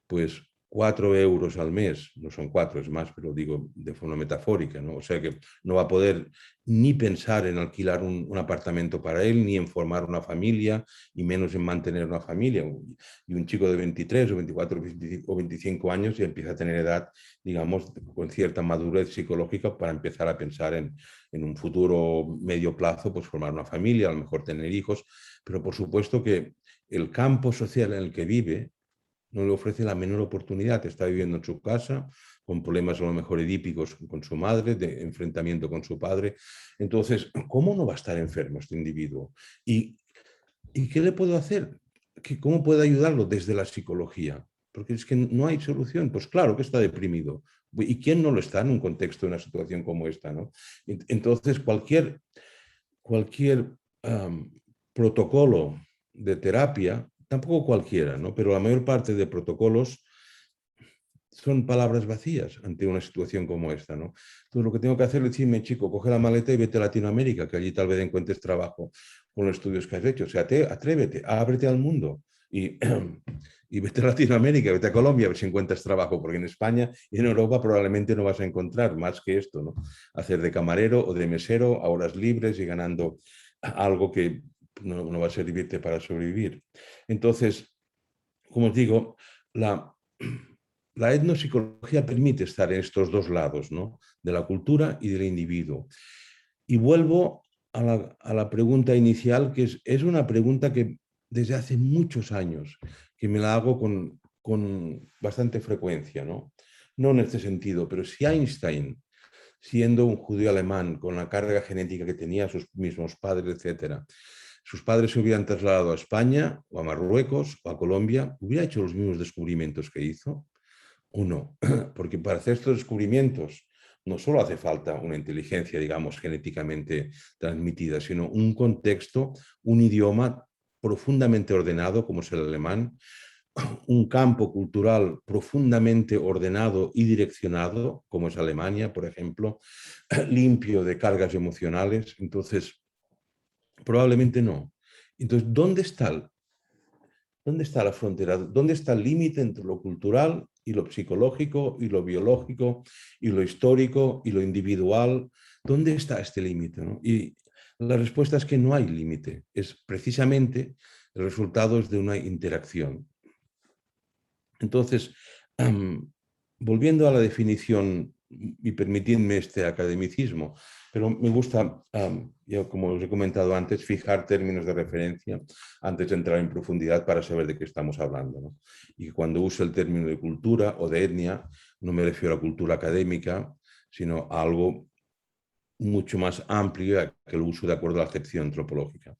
pues 4 euros al mes, no son 4, es más, pero digo de forma metafórica, ¿no? O sea que no va a poder ni pensar en alquilar un apartamento para él, ni en formar una familia, y menos en mantener una familia. Y un chico de 23 o 24 o 25 años ya empieza a tener edad, digamos, con cierta madurez psicológica para empezar a pensar en un futuro medio plazo, pues formar una familia, a lo mejor tener hijos, pero por supuesto que el campo social en el que vive no le ofrece la menor oportunidad. Está viviendo en su casa, con problemas a lo mejor edípicos con su madre, de enfrentamiento con su padre. Entonces, ¿cómo no va a estar enfermo este individuo? ¿Y qué le puedo hacer? ¿Cómo puedo ayudarlo desde la psicología? Porque es que no hay solución. Pues claro que está deprimido. ¿Y quién no lo está en un contexto, en una situación como esta, ¿no? Entonces, cualquier protocolo de terapia, tampoco cualquiera, ¿no? Pero la mayor parte de protocolos son palabras vacías ante una situación como esta, ¿no? Entonces lo que tengo que hacer es decirme, chico, coge la maleta y vete a Latinoamérica, que allí tal vez encuentres trabajo con los estudios que has hecho. O sea, atrévete, ábrete al mundo y, y vete a Latinoamérica, vete a Colombia a ver si encuentras trabajo, porque en España y en Europa probablemente no vas a encontrar más que esto, ¿no? Hacer de camarero o de mesero a horas libres y ganando algo que no va a servirte para sobrevivir. Entonces, como os digo, la etnopsicología permite estar en estos dos lados, ¿no? De la cultura y del individuo. Y vuelvo a la pregunta inicial, que es una pregunta que desde hace muchos años que me la hago con bastante frecuencia, ¿no? No en este sentido, pero si Einstein, siendo un judío alemán con la carga genética que tenía sus mismos padres, etcétera, sus padres se hubieran trasladado a España o a Marruecos o a Colombia, ¿hubiera hecho los mismos descubrimientos que hizo? ¿O no? Porque para hacer estos descubrimientos no solo hace falta una inteligencia, digamos, genéticamente transmitida, sino un contexto, un idioma profundamente ordenado, como es el alemán, un campo cultural profundamente ordenado y direccionado, como es Alemania, por ejemplo, limpio de cargas emocionales. Entonces, probablemente no. Entonces, ¿dónde está la frontera? ¿Dónde está el límite entre lo cultural y lo psicológico y lo biológico y lo histórico y lo individual? ¿Dónde está este límite, ¿no? Y la respuesta es que no hay límite. Es precisamente el resultado de una interacción. Entonces, volviendo a la definición y permitidme este academicismo, pero me gusta, yo como os he comentado antes, fijar términos de referencia antes de entrar en profundidad para saber de qué estamos hablando, ¿no? Y cuando uso el término de cultura o de etnia, no me refiero a cultura académica, sino a algo mucho más amplio que el uso de acuerdo a la acepción antropológica.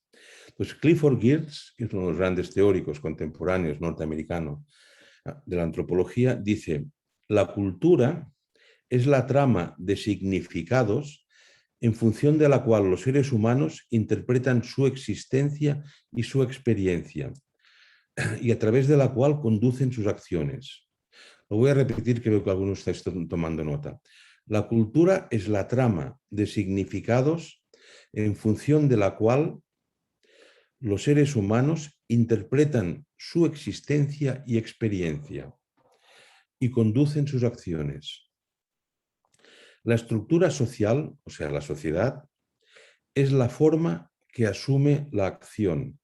Pues Clifford Geertz, que es uno de los grandes teóricos contemporáneos norteamericanos de la antropología, dice, la cultura es la trama de significados en función de la cual los seres humanos interpretan su existencia y su experiencia, y a través de la cual conducen sus acciones. Lo voy a repetir, que veo que algunos estáis tomando nota. La cultura es la trama de significados en función de la cual los seres humanos interpretan su existencia y experiencia y conducen sus acciones. La estructura social, o sea, la sociedad, es la forma que asume la acción.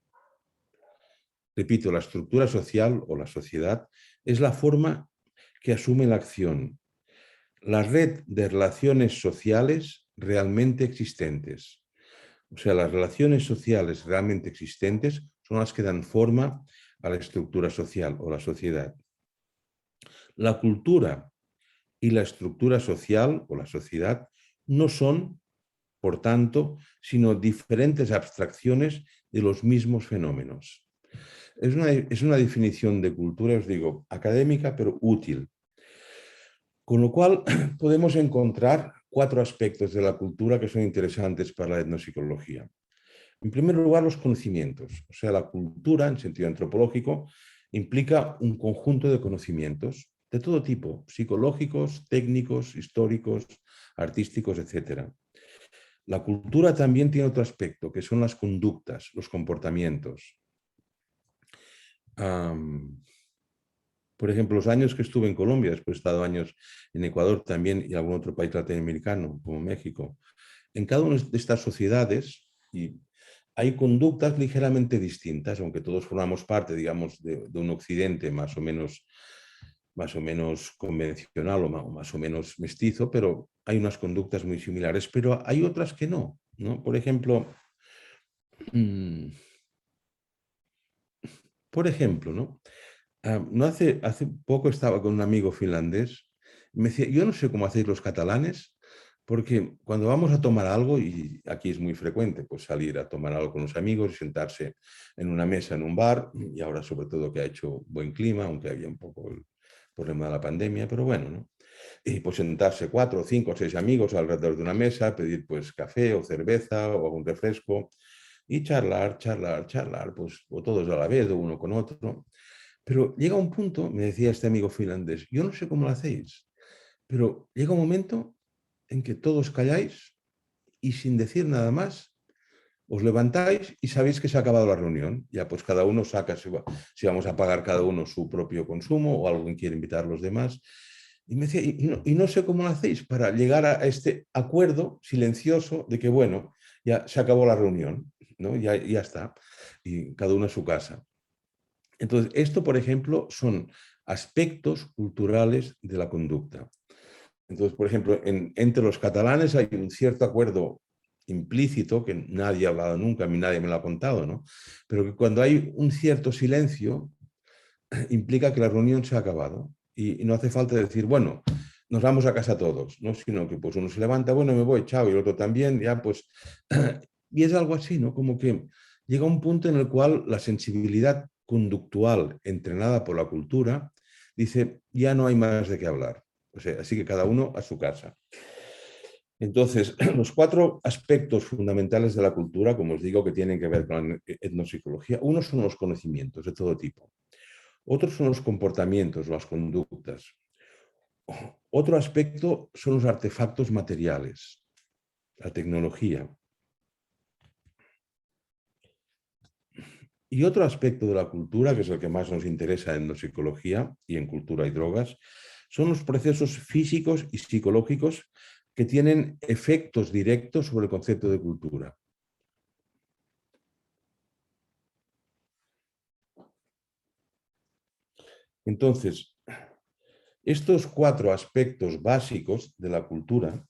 Repito, la estructura social o la sociedad es la forma que asume la acción. La red de relaciones sociales realmente existentes. O sea, las relaciones sociales realmente existentes son las que dan forma a la estructura social o la sociedad. La cultura y la estructura social o la sociedad no son por tanto, sino diferentes abstracciones de los mismos fenómenos. Es una definición de cultura, os digo, académica, pero útil. Con lo cual, podemos encontrar 4 aspectos de la cultura que son interesantes para la etnopsicología. En primer lugar, los conocimientos. O sea, la cultura, en sentido antropológico, implica un conjunto de conocimientos de todo tipo, psicológicos, técnicos, históricos, artísticos, etc. La cultura también tiene otro aspecto, que son las conductas, los comportamientos. Por ejemplo, los años que estuve en Colombia, después he estado años en Ecuador también y algún otro país latinoamericano, como México, en cada una de estas sociedades hay conductas ligeramente distintas, aunque todos formamos parte, digamos, de un occidente más o menos convencional o más o menos mestizo, pero hay unas conductas muy similares, pero hay otras que no, ¿no? Por ejemplo, ¿no? Hace poco estaba con un amigo finlandés y me decía, yo no sé cómo hacéis los catalanes, porque cuando vamos a tomar algo, y aquí es muy frecuente pues salir a tomar algo con los amigos y sentarse en una mesa en un bar, y ahora sobre todo que ha hecho buen clima, aunque había un poco el problema de la pandemia, pero bueno, ¿no? Y pues sentarse 4, 5, 6 amigos alrededor de una mesa, pedir pues café o cerveza o algún refresco y charlar, pues o todos a la vez o uno con otro. Pero llega un punto, me decía este amigo finlandés, yo no sé cómo lo hacéis, pero llega un momento en que todos calláis y sin decir nada más, os levantáis y sabéis que se ha acabado la reunión. Ya pues cada uno saca si vamos a pagar cada uno su propio consumo o alguien quiere invitar a los demás. Y me decía, y no sé cómo lo hacéis para llegar a este acuerdo silencioso de que, bueno, ya se acabó la reunión, ¿no? Ya está, y cada uno a su casa. Entonces, esto, por ejemplo, son aspectos culturales de la conducta. Entonces, por ejemplo, entre los catalanes hay un cierto acuerdo implícito, que nadie ha hablado nunca, a mí nadie me lo ha contado, ¿no? Pero que cuando hay un cierto silencio, implica que la reunión se ha acabado. Y no hace falta decir, bueno, nos vamos a casa todos, ¿no? Sino que pues uno se levanta, bueno, me voy, chao, y el otro también, ya pues... Y es algo así, ¿no? Como que llega un punto en el cual la sensibilidad conductual entrenada por la cultura dice, ya no hay más de qué hablar. O sea, así que cada uno a su casa. Entonces, los 4 aspectos fundamentales de la cultura, como os digo, que tienen que ver con la etnopsicología, uno son los conocimientos de todo tipo. Otros son los comportamientos, las conductas. Otro aspecto son los artefactos materiales, la tecnología. Y otro aspecto de la cultura, que es el que más nos interesa en psicología y en cultura y drogas, son los procesos físicos y psicológicos que tienen efectos directos sobre el concepto de cultura. Entonces, estos 4 aspectos básicos de la cultura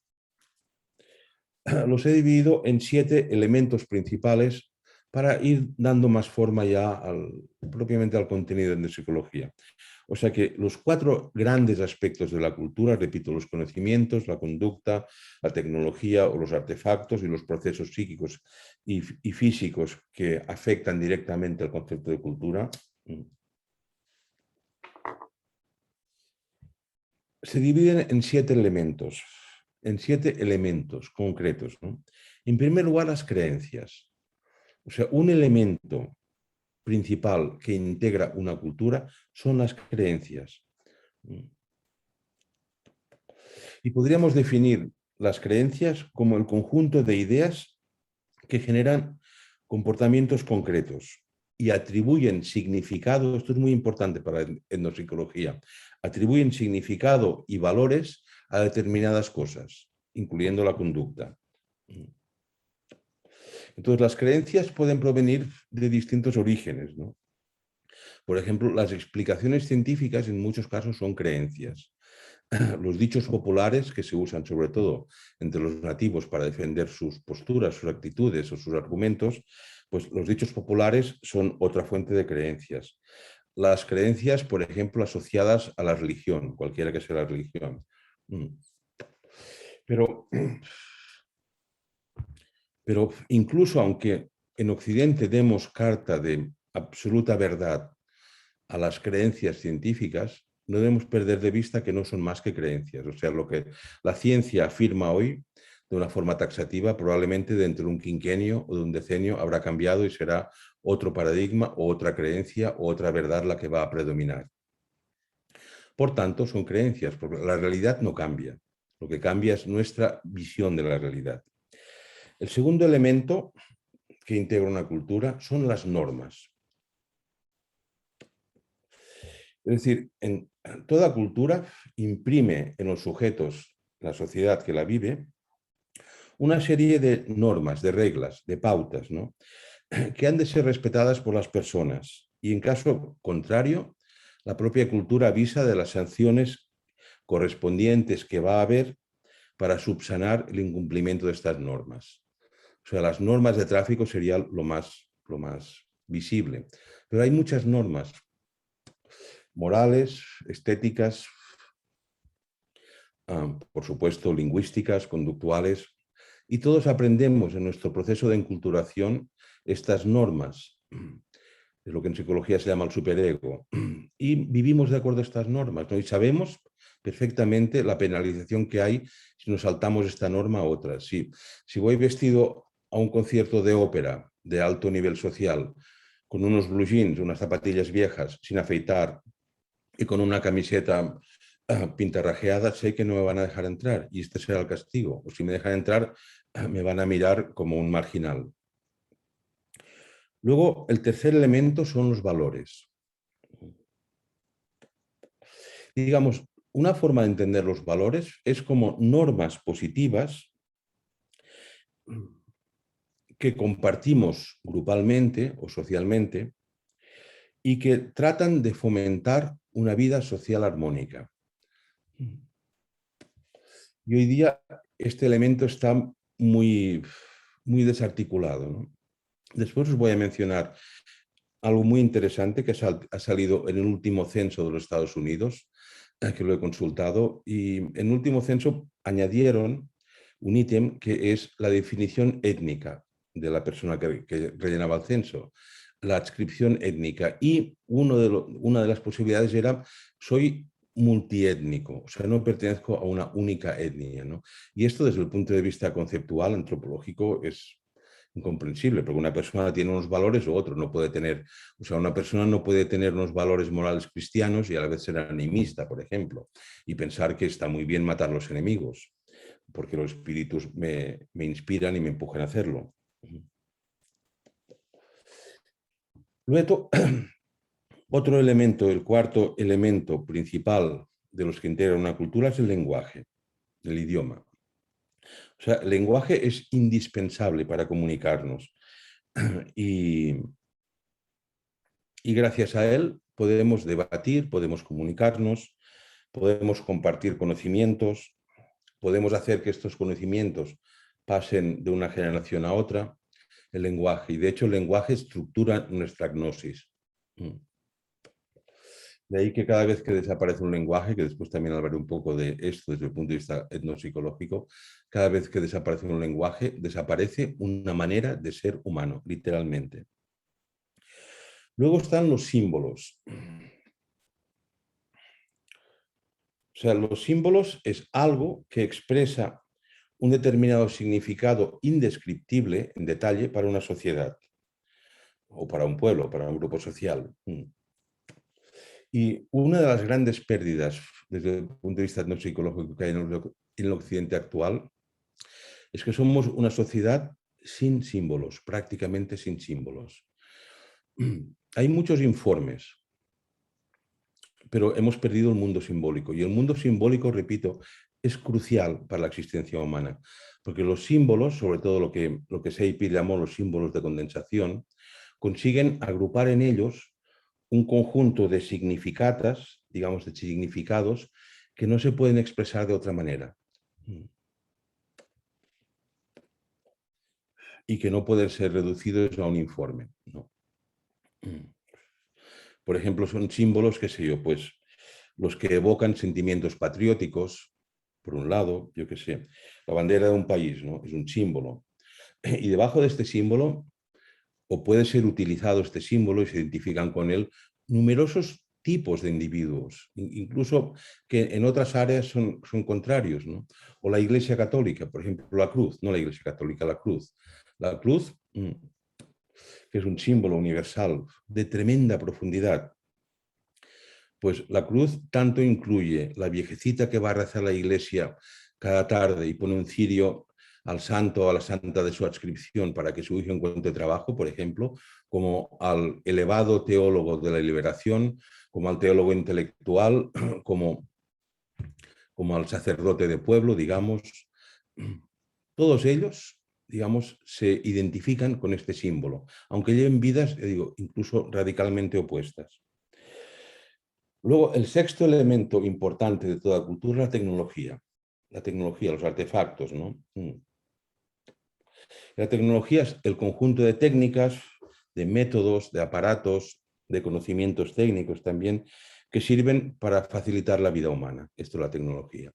los he dividido en 7 elementos principales para ir dando más forma ya propiamente al contenido de psicología. O sea que los 4 grandes aspectos de la cultura, repito, los conocimientos, la conducta, la tecnología o los artefactos y los procesos psíquicos y físicos que afectan directamente al concepto de cultura, se dividen en 7 elementos, concretos, ¿no? En primer lugar, las creencias. O sea, un elemento principal que integra una cultura son las creencias. Y podríamos definir las creencias como el conjunto de ideas que generan comportamientos concretos y atribuyen significado, esto es muy importante para la etnopsicología, atribuyen significado y valores a determinadas cosas, incluyendo la conducta. Entonces, las creencias pueden provenir de distintos orígenes, ¿no? Por ejemplo, las explicaciones científicas en muchos casos son creencias. Los dichos populares que se usan sobre todo entre los nativos para defender sus posturas, sus actitudes o sus argumentos, pues los dichos populares son otra fuente de creencias. Las creencias, por ejemplo, asociadas a la religión, cualquiera que sea la religión. Pero Pero incluso aunque en Occidente demos carta de absoluta verdad a las creencias científicas, no debemos perder de vista que no son más que creencias. O sea, lo que la ciencia afirma hoy de una forma taxativa, probablemente dentro de un quinquenio o de un decenio habrá cambiado y será otro paradigma o otra creencia o otra verdad la que va a predominar. Por tanto, son creencias, porque la realidad no cambia. Lo que cambia es nuestra visión de la realidad. El segundo elemento que integra una cultura son las normas. Es decir, en toda cultura imprime en los sujetos, la sociedad que la vive, una serie de normas, de reglas, de pautas, ¿no? que han de ser respetadas por las personas. Y en caso contrario, la propia cultura avisa de las sanciones correspondientes que va a haber para subsanar el incumplimiento de estas normas. O sea, las normas de tráfico sería lo más visible. Pero hay muchas normas morales, estéticas, por supuesto, lingüísticas, conductuales, y todos aprendemos en nuestro proceso de enculturación estas normas, es lo que en psicología se llama el superego, y vivimos de acuerdo a estas normas, ¿no? Y sabemos perfectamente la penalización que hay si nos saltamos esta norma a otra. Si voy vestido a un concierto de ópera de alto nivel social, con unos blue jeans, unas zapatillas viejas, sin afeitar y con una camiseta pintarrajeada, sé que no me van a dejar entrar y este será el castigo. O si me dejan entrar, me van a mirar como un marginal. Luego, el tercer elemento son los valores. Digamos, una forma de entender los valores es como normas positivas que compartimos grupalmente o socialmente y que tratan de fomentar una vida social armónica. Y hoy día este elemento está muy desarticulado, ¿no? Después os voy a mencionar algo muy interesante que ha salido en el último censo de los Estados Unidos, que lo he consultado, y en el último censo añadieron un ítem que es la definición étnica de la persona que rellenaba el censo, la adscripción étnica, y una de las posibilidades era soy multiétnico, o sea, no pertenezco a una única etnia, ¿no? Y esto desde el punto de vista conceptual, antropológico, es incomprensible, porque una persona tiene unos valores u otros, no puede tener, o sea, una persona no puede tener unos valores morales cristianos y a la vez ser animista, por ejemplo, y pensar que está muy bien matar a los enemigos, porque los espíritus me inspiran y me empujan a hacerlo. Luego, otro elemento, el cuarto elemento principal de los que integran una cultura es el lenguaje, el idioma. O sea, el lenguaje es indispensable para comunicarnos y gracias a él podemos debatir, podemos comunicarnos, podemos compartir conocimientos, podemos hacer que estos conocimientos pasen de una generación a otra, el lenguaje. Y de hecho el lenguaje estructura nuestra gnosis. De ahí que cada vez que desaparece un lenguaje, que después también hablaré un poco de esto desde el punto de vista etnopsicológico, cada vez que desaparece un lenguaje, desaparece una manera de ser humano, literalmente. Luego están los símbolos. O sea, los símbolos es algo que expresa un determinado significado indescriptible en detalle para una sociedad o para un pueblo, para un grupo social. Y una de las grandes pérdidas desde el punto de vista etnopsicológico que hay en el occidente actual es que somos una sociedad sin símbolos, prácticamente sin símbolos. Hay muchos informes, pero hemos perdido el mundo simbólico. Y el mundo simbólico, repito, es crucial para la existencia humana, porque los símbolos, sobre todo lo que Seipi llamó los símbolos de condensación, consiguen agrupar en ellos un conjunto de significatas, digamos, de significados, que no se pueden expresar de otra manera. Y que no pueden ser reducidos a un informe, ¿no? Por ejemplo, son símbolos, qué sé yo, pues los que evocan sentimientos patrióticos, por un lado, yo qué sé, la bandera de un país, ¿no? Es un símbolo. Y debajo de este símbolo, o puede ser utilizado este símbolo y se identifican con él numerosos tipos de individuos, incluso que en otras áreas son contrarios, ¿no? O la Iglesia Católica, por ejemplo, la cruz, no la Iglesia Católica, la cruz. La cruz, que es un símbolo universal de tremenda profundidad, pues la cruz tanto incluye la viejecita que va a rezar a la iglesia cada tarde y pone un cirio al santo o a la santa de su adscripción para que su hijo encuentre trabajo, por ejemplo, como al elevado teólogo de la liberación, como al teólogo intelectual, como al sacerdote de pueblo, digamos. Todos ellos, digamos, se identifican con este símbolo, aunque lleven vidas, digo, incluso radicalmente opuestas. Luego, el sexto elemento importante de toda cultura es la tecnología. La tecnología, los artefactos, ¿no? La tecnología es el conjunto de técnicas, de métodos, de aparatos, de conocimientos técnicos también, que sirven para facilitar la vida humana. Esto es la tecnología.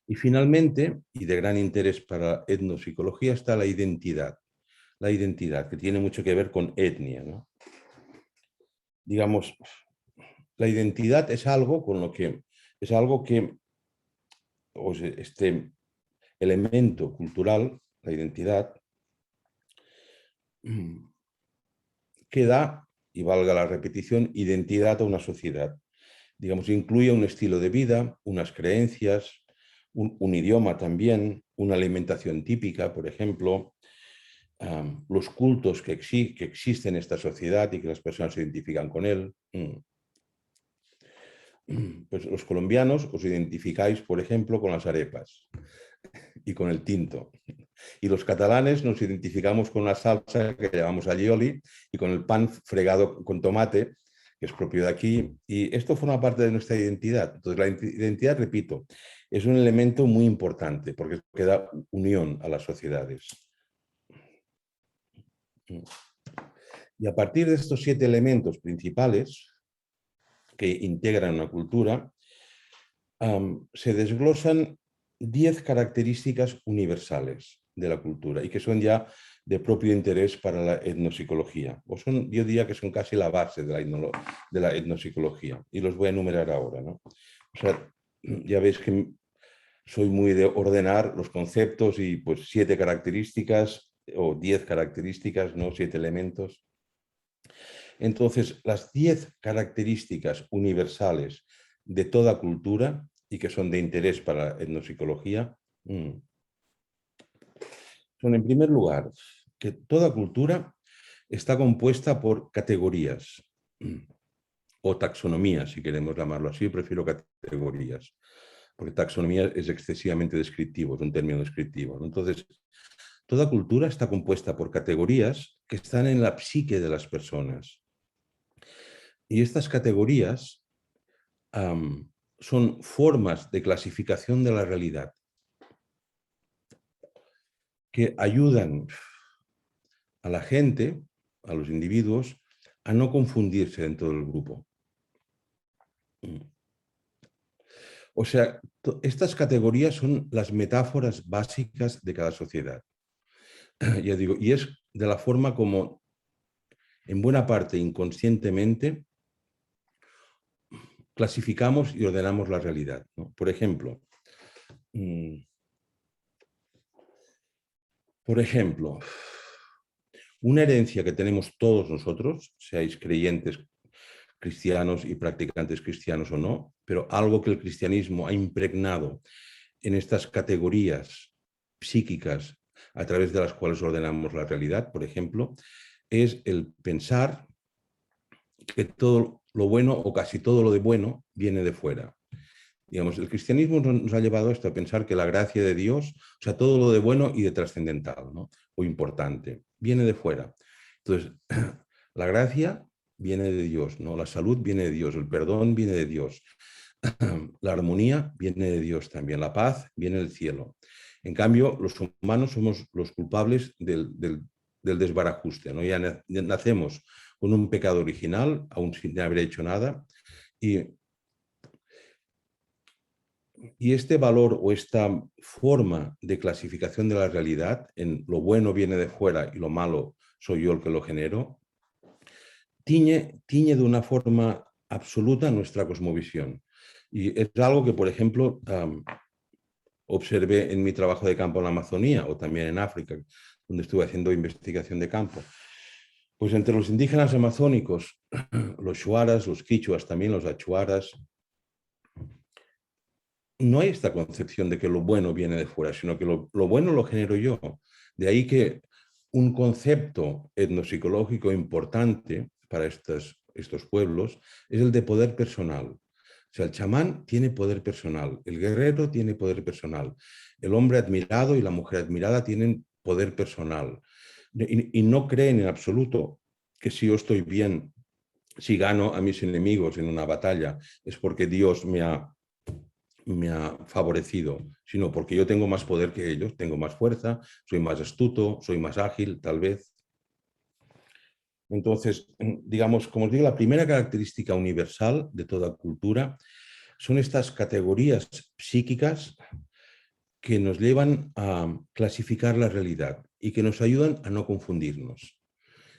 Y finalmente, y de gran interés para la etnopsicología, está la identidad. La identidad, que tiene mucho que ver con etnia, ¿no? Digamos, la identidad es algo que este elemento cultural, la identidad, que da, y valga la repetición, identidad a una sociedad. Digamos, incluye un estilo de vida, unas creencias, un idioma también, una alimentación típica, por ejemplo, los cultos que existen en esta sociedad y que las personas se identifican con él. Pues los colombianos os identificáis, por ejemplo, con las arepas y con el tinto. Y los catalanes nos identificamos con una salsa que llamamos alioli y con el pan fregado con tomate, que es propio de aquí. Y esto forma parte de nuestra identidad. Entonces, la identidad, repito, es un elemento muy importante porque da unión a las sociedades. Y a partir de estos 7 elementos principales que integran una cultura, se desglosan 10 características universales de la cultura y que son ya de propio interés para la etnopsicología. O son, yo diría que son casi la base de la etnopsicología y los voy a enumerar ahora, ¿no? O sea, ya veis que soy muy de ordenar los conceptos y pues 7 características o 10 características, ¿no? 7 elementos. Entonces, las 10 características universales de toda cultura y que son de interés para la etnopsicología son, en primer lugar, que toda cultura está compuesta por categorías o taxonomías, si queremos llamarlo así. Yo prefiero categorías, porque taxonomía es excesivamente descriptivo, es un término descriptivo, ¿no? Entonces, toda cultura está compuesta por categorías que están en la psique de las personas. Y estas categorías son formas de clasificación de la realidad que ayudan a la gente, a los individuos, a no confundirse dentro del grupo. O sea, estas categorías son las metáforas básicas de cada sociedad. Ya digo, y es de la forma como, en buena parte inconscientemente, clasificamos y ordenamos la realidad, ¿no? Por ejemplo, una herencia que tenemos todos nosotros, seáis creyentes cristianos y practicantes cristianos o no, pero algo que el cristianismo ha impregnado en estas categorías psíquicas a través de las cuales ordenamos la realidad, por ejemplo, es el pensar que todo lo bueno o casi todo lo de bueno viene de fuera. Digamos, el cristianismo nos ha llevado a esto, a pensar que la gracia de Dios, o sea, todo lo de bueno y de trascendental, ¿no? O importante, viene de fuera. Entonces, la gracia viene de Dios, ¿no? La salud viene de Dios, el perdón viene de Dios, la armonía viene de Dios también, la paz viene del cielo. En cambio, los humanos somos los culpables del desbarajuste, ¿no? Ya nacemos con un pecado original, aún sin haber hecho nada, y Y este valor o esta forma de clasificación de la realidad en lo bueno viene de fuera y lo malo soy yo el que lo genero, tiñe de una forma absoluta nuestra cosmovisión. Y es algo que, por ejemplo, observé en mi trabajo de campo en la Amazonía o también en África, donde estuve haciendo investigación de campo. Pues entre los indígenas amazónicos, los shuaras, los quichuas, también los achuaras, no hay esta concepción de que lo bueno viene de fuera, sino que lo bueno lo genero yo. De ahí que un concepto etnopsicológico importante para estos pueblos es el de poder personal. O sea, el chamán tiene poder personal, el guerrero tiene poder personal, el hombre admirado y la mujer admirada tienen poder personal. Y no creen en absoluto que si yo estoy bien, si gano a mis enemigos en una batalla, es porque Dios me ha favorecido, sino porque yo tengo más poder que ellos, tengo más fuerza, soy más astuto, soy más ágil, tal vez. Entonces, digamos, como os digo, la primera característica universal de toda cultura son estas categorías psíquicas que nos llevan a clasificar la realidad y que nos ayudan a no confundirnos.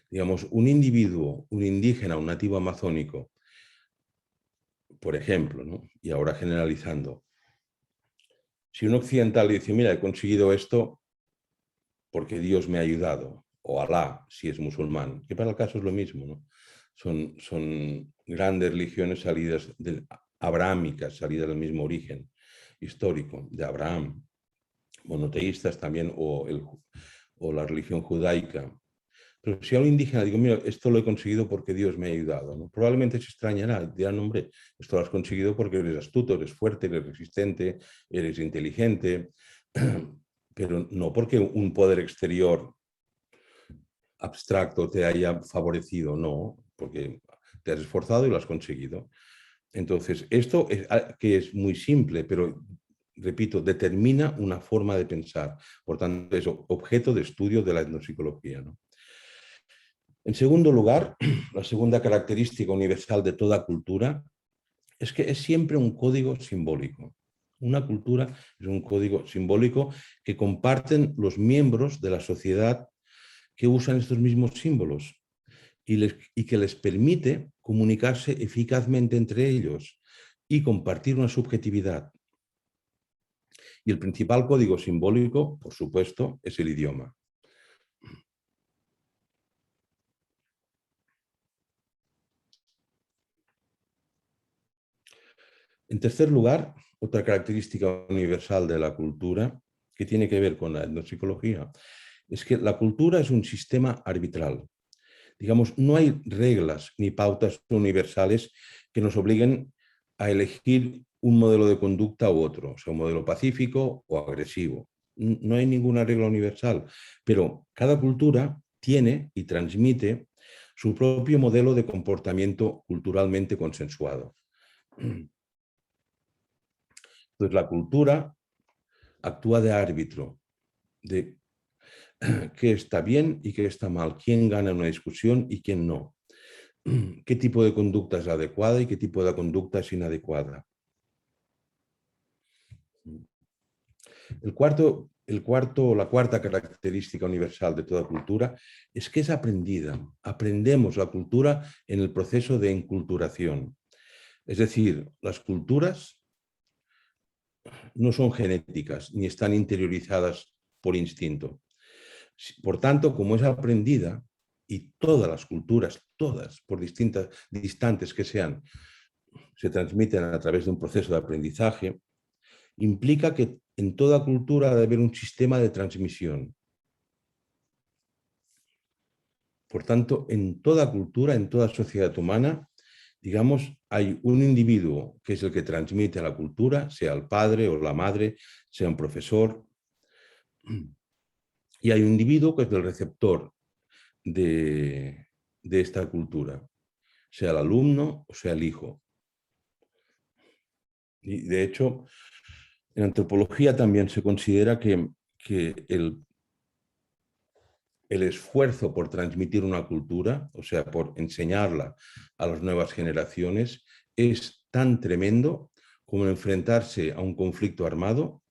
Digamos, un individuo, un indígena, un nativo amazónico, por ejemplo, ¿no? Y ahora generalizando, si un occidental dice, mira, he conseguido esto porque Dios me ha ayudado, o Alá, si es musulmán, que para el caso es lo mismo, ¿no? Son grandes religiones salidas abrahámicas, salidas del mismo origen histórico, de Abraham, monoteístas también, o la religión judaica. Pero si a un indígena digo, mira, esto lo he conseguido porque Dios me ha ayudado, ¿no? Probablemente se extrañará, dirán, hombre, esto lo has conseguido porque eres astuto, eres fuerte, eres resistente, eres inteligente, pero no porque un poder exterior abstracto te haya favorecido, no, porque te has esforzado y lo has conseguido. Entonces, esto es, que es muy simple, pero repito, determina una forma de pensar. Por tanto, es objeto de estudio de la etnopsicología, ¿no? En segundo lugar, la segunda característica universal de toda cultura es que es siempre un código simbólico. Una cultura es un código simbólico que comparten los miembros de la sociedad que usan estos mismos símbolos y que les permite comunicarse eficazmente entre ellos y compartir una subjetividad. Y el principal código simbólico, por supuesto, es el idioma. En tercer lugar, otra característica universal de la cultura que tiene que ver con la etnopsicología es que la cultura es un sistema arbitral. Digamos, no hay reglas ni pautas universales que nos obliguen a elegir un modelo de conducta u otro, o sea, un modelo pacífico o agresivo. No hay ninguna regla universal, pero cada cultura tiene y transmite su propio modelo de comportamiento culturalmente consensuado. Entonces, la cultura actúa de árbitro, de qué está bien y qué está mal, quién gana en una discusión y quién no, qué tipo de conducta es adecuada y qué tipo de conducta es inadecuada. La cuarta característica universal de toda cultura es que es aprendida. Aprendemos la cultura en el proceso de enculturación. Es decir, las culturas no son genéticas ni están interiorizadas por instinto. Por tanto, como es aprendida, y todas las culturas, todas, por distintas, distantes que sean, se transmiten a través de un proceso de aprendizaje, implica que en toda cultura debe haber un sistema de transmisión. Por tanto, en toda cultura, en toda sociedad humana, digamos, hay un individuo que es el que transmite la cultura, sea el padre o la madre, sea un profesor, y hay un individuo que es el receptor de esta cultura, sea el alumno o sea el hijo. Y de hecho, en antropología también se considera que el esfuerzo por transmitir una cultura, o sea, por enseñarla a las nuevas generaciones, es tan tremendo como enfrentarse a un conflicto armado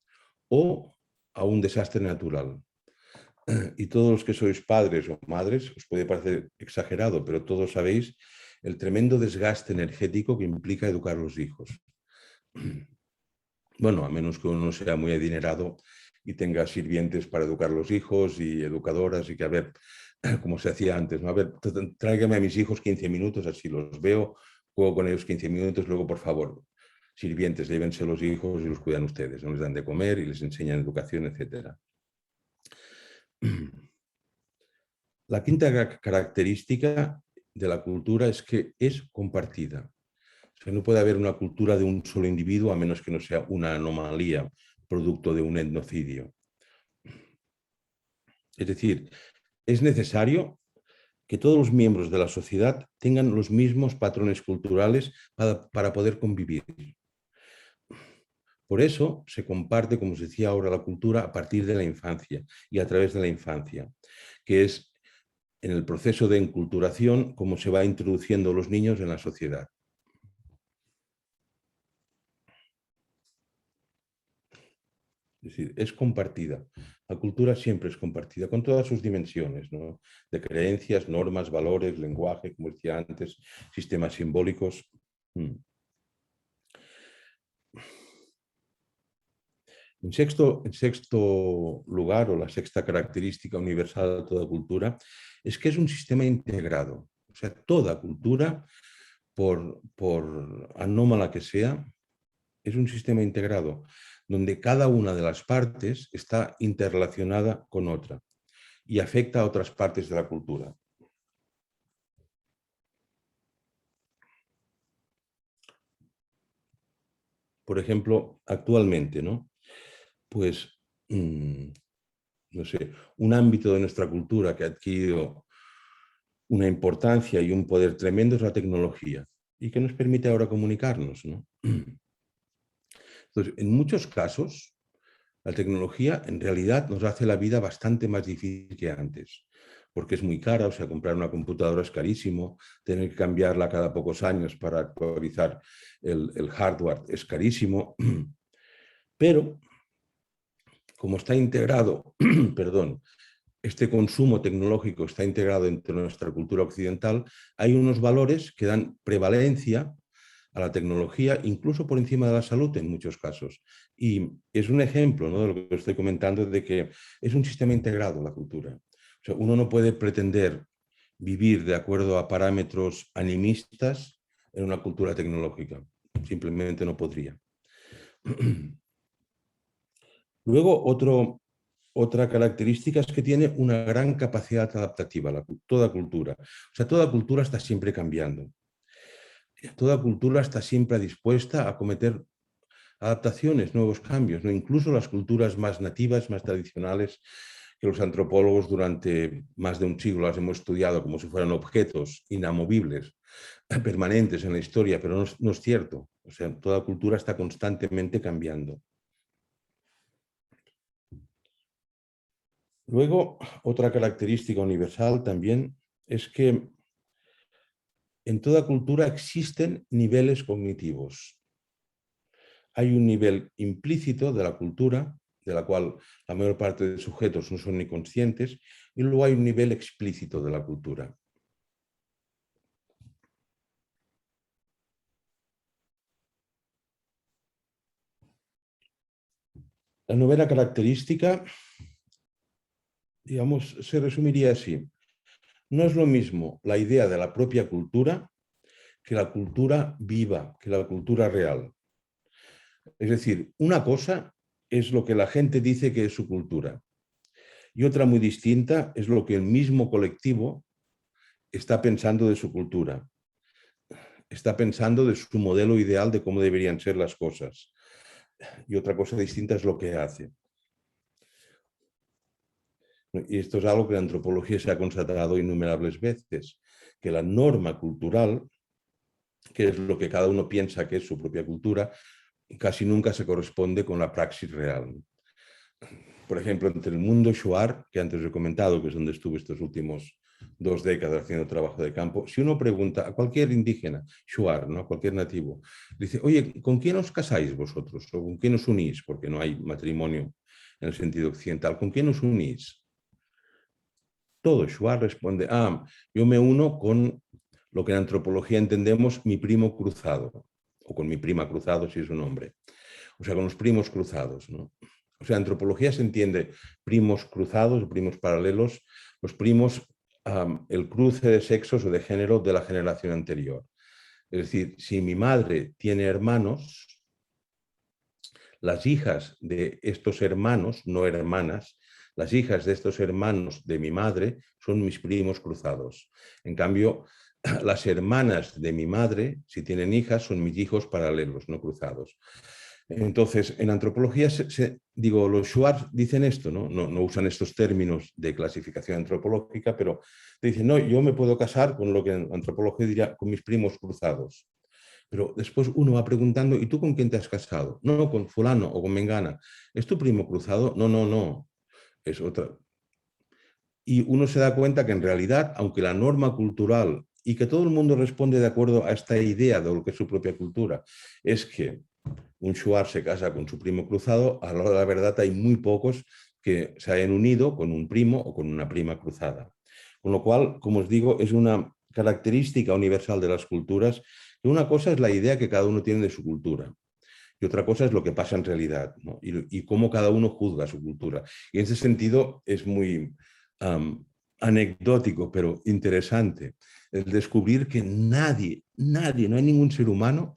o a un desastre natural. Y todos los que sois padres o madres, os puede parecer exagerado, pero todos sabéis el tremendo desgaste energético que implica educar a los hijos. Bueno, a menos que uno sea muy adinerado y tenga sirvientes para educar a los hijos y educadoras y que a ver, como se hacía antes, ¿no? A ver, tráigame a mis hijos 15 minutos, así los veo, juego con ellos 15 minutos, luego por favor, sirvientes, llévense los hijos y los cuidan ustedes, no les dan de comer y les enseñan educación, etc. La quinta característica de la cultura es que es compartida. O sea, no puede haber una cultura de un solo individuo a menos que no sea una anomalía producto de un etnocidio. Es decir, es necesario que todos los miembros de la sociedad tengan los mismos patrones culturales para poder convivir. Por eso se comparte, como os decía ahora, la cultura a partir de la infancia y a través de la infancia, que es en el proceso de enculturación cómo se va introduciendo los niños en la sociedad. Es decir, es compartida. La cultura siempre es compartida, con todas sus dimensiones, ¿no? De creencias, normas, valores, lenguaje, como decía antes, sistemas simbólicos. En sexto lugar, o la sexta característica universal de toda cultura, es que es un sistema integrado. O sea, toda cultura, por anómala que sea, es un sistema integrado, donde cada una de las partes está interrelacionada con otra y afecta a otras partes de la cultura. Por ejemplo, actualmente, ¿no? Pues, no sé, un ámbito de nuestra cultura que ha adquirido una importancia y un poder tremendo es la tecnología y que nos permite ahora comunicarnos, ¿no? Entonces, en muchos casos, la tecnología en realidad nos hace la vida bastante más difícil que antes, porque es muy cara, o sea, comprar una computadora es carísimo, tener que cambiarla cada pocos años para actualizar el hardware es carísimo, pero como está integrado, perdón, este consumo tecnológico está integrado entre nuestra cultura occidental, hay unos valores que dan prevalencia a la tecnología, incluso por encima de la salud en muchos casos. Y es un ejemplo, ¿no?, de lo que estoy comentando, de que es un sistema integrado la cultura. O sea, uno no puede pretender vivir de acuerdo a parámetros animistas en una cultura tecnológica. Simplemente no podría. Luego, otra característica es que tiene una gran capacidad adaptativa, toda cultura. O sea, toda cultura está siempre cambiando. Toda cultura está siempre dispuesta a cometer adaptaciones, nuevos cambios, ¿no? Incluso las culturas más nativas, más tradicionales, que los antropólogos durante más de un siglo las hemos estudiado como si fueran objetos inamovibles, permanentes en la historia, pero no es cierto. O sea, toda cultura está constantemente cambiando. Luego, otra característica universal también es que en toda cultura existen niveles cognitivos. Hay un nivel implícito de la cultura, de la cual la mayor parte de sujetos no son ni conscientes, y luego hay un nivel explícito de la cultura. La novena característica, digamos, se resumiría así. No es lo mismo la idea de la propia cultura que la cultura viva, que la cultura real. Es decir, una cosa es lo que la gente dice que es su cultura y otra muy distinta es lo que el mismo colectivo está pensando de su cultura. Está pensando de su modelo ideal de cómo deberían ser las cosas. Y otra cosa distinta es lo que hace. Y esto es algo que la antropología se ha constatado innumerables veces, que la norma cultural, que es lo que cada uno piensa que es su propia cultura, casi nunca se corresponde con la praxis real. Por ejemplo, entre el mundo shuar, que antes he comentado, que es donde estuve estos últimos 2 décadas haciendo trabajo de campo. Si uno pregunta a cualquier indígena, Shuar, ¿no? Cualquier nativo, dice, oye, ¿con quién os casáis vosotros? ¿O con quién os unís? Porque no hay matrimonio en el sentido occidental. ¿Con quién os unís? Todo. Shuar responde, yo me uno con lo que en antropología entendemos mi primo cruzado, o con mi prima cruzado si es un hombre. O sea, con los primos cruzados, ¿no? O sea, en antropología se entiende primos cruzados, primos paralelos, los primos, el cruce de sexos o de género de la generación anterior. Es decir, si mi madre tiene hermanos, las hijas de estos hermanos, no hermanas, las hijas de estos hermanos de mi madre son mis primos cruzados. En cambio, las hermanas de mi madre, si tienen hijas, son mis hijos paralelos, no cruzados. Entonces, en antropología, digo, los Schwartz dicen esto, ¿no? No usan estos términos de clasificación antropológica, pero dicen, no, yo me puedo casar con lo que en antropología diría con mis primos cruzados. Pero después uno va preguntando, ¿y tú con quién te has casado? No, con fulano o con mengana. ¿Es tu primo cruzado? No, no, no. Es otra. Y uno se da cuenta que en realidad, aunque la norma cultural y que todo el mundo responde de acuerdo a esta idea de lo que es su propia cultura, es que un Shuar se casa con su primo cruzado, a la hora de la verdad hay muy pocos que se hayan unido con un primo o con una prima cruzada. Con lo cual, como os digo, es una característica universal de las culturas. Una cosa es la idea que cada uno tiene de su cultura y otra cosa es lo que pasa en realidad, ¿no? Y cómo cada uno juzga su cultura. Y en ese sentido es muy anecdótico, pero interesante, el descubrir que nadie, no hay ningún ser humano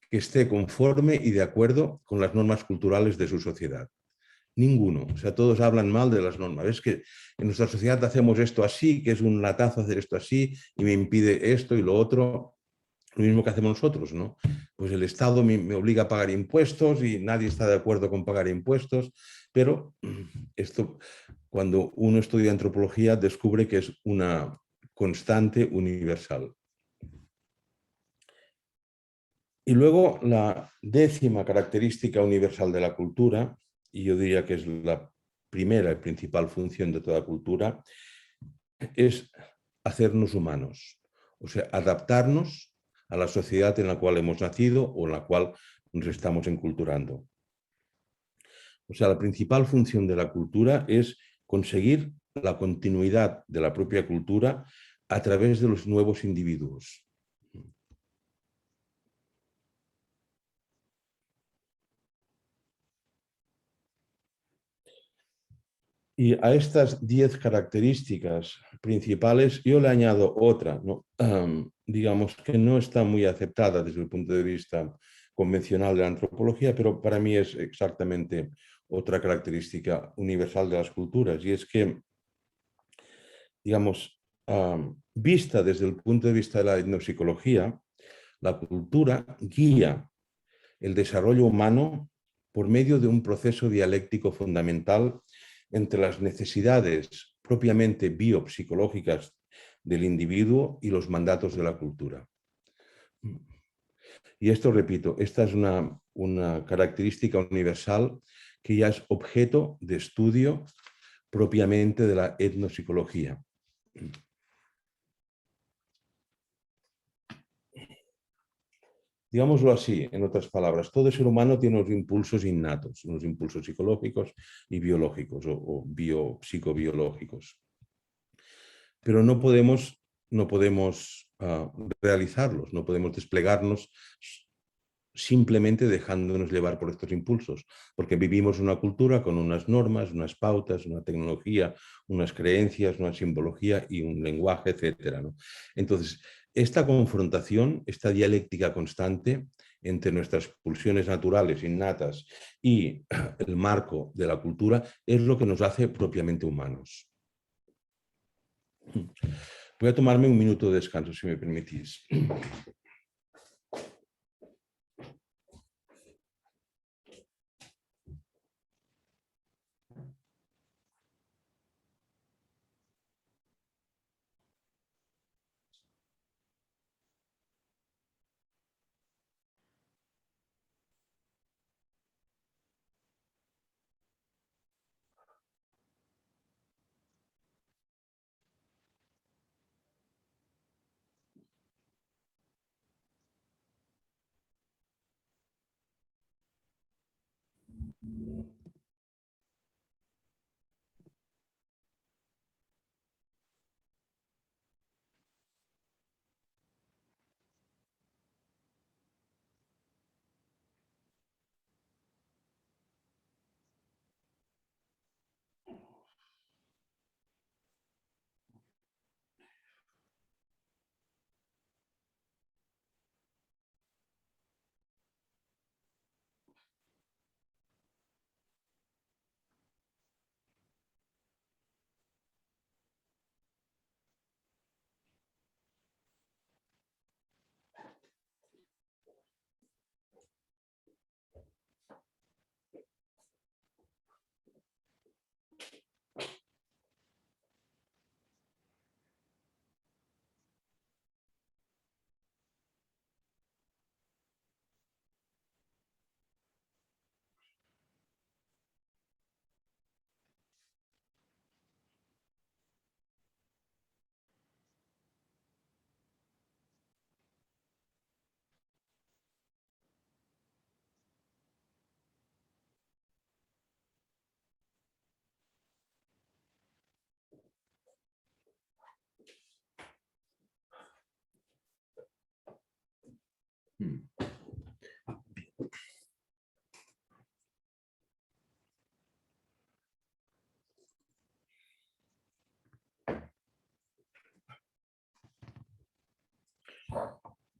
que esté conforme y de acuerdo con las normas culturales de su sociedad. Ninguno. O sea, todos hablan mal de las normas. Es que en nuestra sociedad hacemos esto así, que es un latazo hacer esto así y me impide esto y lo otro. Lo mismo que hacemos nosotros, ¿no? Pues el Estado me obliga a pagar impuestos y nadie está de acuerdo con pagar impuestos, pero esto, cuando uno estudia antropología, descubre que es una constante universal. Y luego la 10ª característica universal de la cultura, y yo diría que es la primera y principal función de toda cultura, es hacernos humanos, o sea, adaptarnos a la sociedad en la cual hemos nacido o en la cual nos estamos enculturando. O sea, la principal función de la cultura es conseguir la continuidad de la propia cultura a través de los nuevos individuos. Y a estas 10 características principales yo le añado otra, ¿no? Digamos que no está muy aceptada desde el punto de vista convencional de la antropología, pero para mí es exactamente otra característica universal de las culturas, y es que, digamos, vista desde el punto de vista de la etnopsicología, la cultura guía el desarrollo humano por medio de un proceso dialéctico fundamental entre las necesidades propiamente biopsicológicas del individuo y los mandatos de la cultura. Y esto, repito, esta es una característica universal que ya es objeto de estudio propiamente de la etnopsicología. Digámoslo así, en otras palabras, todo ser humano tiene unos impulsos innatos, unos impulsos psicológicos y biológicos o psicobiológicos. Pero no podemos realizarlos, no podemos desplegarnos simplemente dejándonos llevar por estos impulsos, porque vivimos una cultura con unas normas, unas pautas, una tecnología, unas creencias, una simbología y un lenguaje, etcétera, ¿no? Entonces, esta confrontación, esta dialéctica constante entre nuestras pulsiones naturales, innatas, y el marco de la cultura, es lo que nos hace propiamente humanos. Voy a tomarme un minuto de descanso, si me permitís.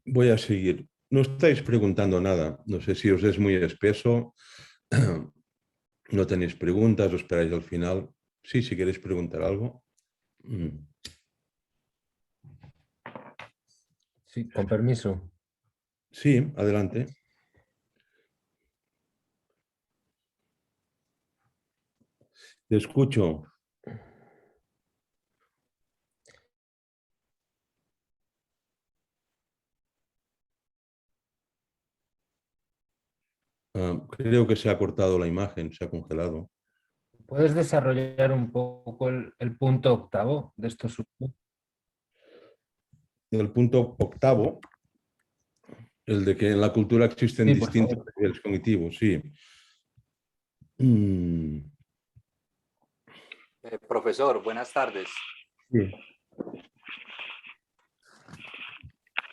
Voy a seguir. No estáis preguntando nada. No sé si os es muy espeso. No tenéis preguntas, os esperáis al final. Sí, si queréis preguntar algo. Sí, con permiso. Sí, adelante. Te escucho. Creo que se ha cortado la imagen, se ha congelado. ¿Puedes desarrollar un poco el punto octavo de estos subpuntos? El punto octavo, el de que en la cultura existen Sí, por distintos favor. niveles cognitivos, sí. Profesor, buenas tardes. Sí.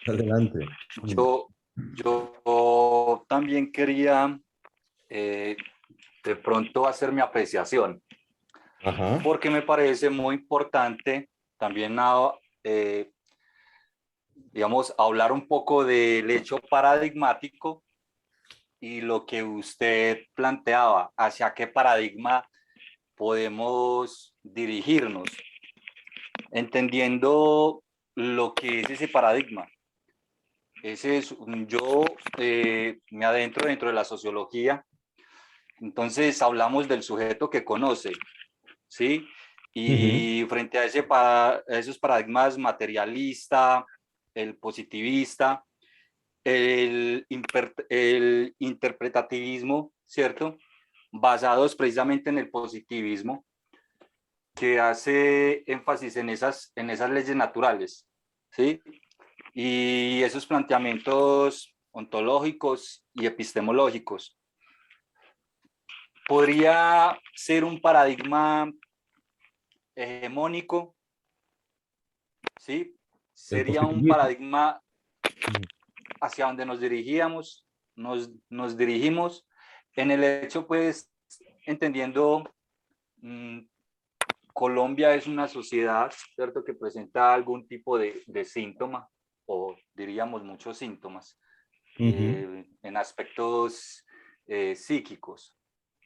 Adelante. Yo también quería de pronto hacer mi apreciación, Ajá. porque me parece muy importante también, digamos, hablar un poco del hecho paradigmático y lo que usted planteaba, hacia qué paradigma podemos dirigirnos, entendiendo lo que es ese paradigma. Yo me adentro dentro de la sociología, entonces hablamos del sujeto que conoce, ¿sí? Y frente a esos paradigmas materialista, el positivista, el interpretativismo, ¿cierto? Basados precisamente en el positivismo, que hace énfasis en esas leyes naturales, ¿sí? Y esos planteamientos ontológicos y epistemológicos. Podría ser un paradigma hegemónico, ¿sí? Sería un paradigma hacia donde nos dirigíamos, nos dirigimos en el hecho, pues, entendiendo, Colombia es una sociedad, ¿cierto?, que presenta algún tipo de síntoma, o diríamos muchos síntomas, en aspectos psíquicos,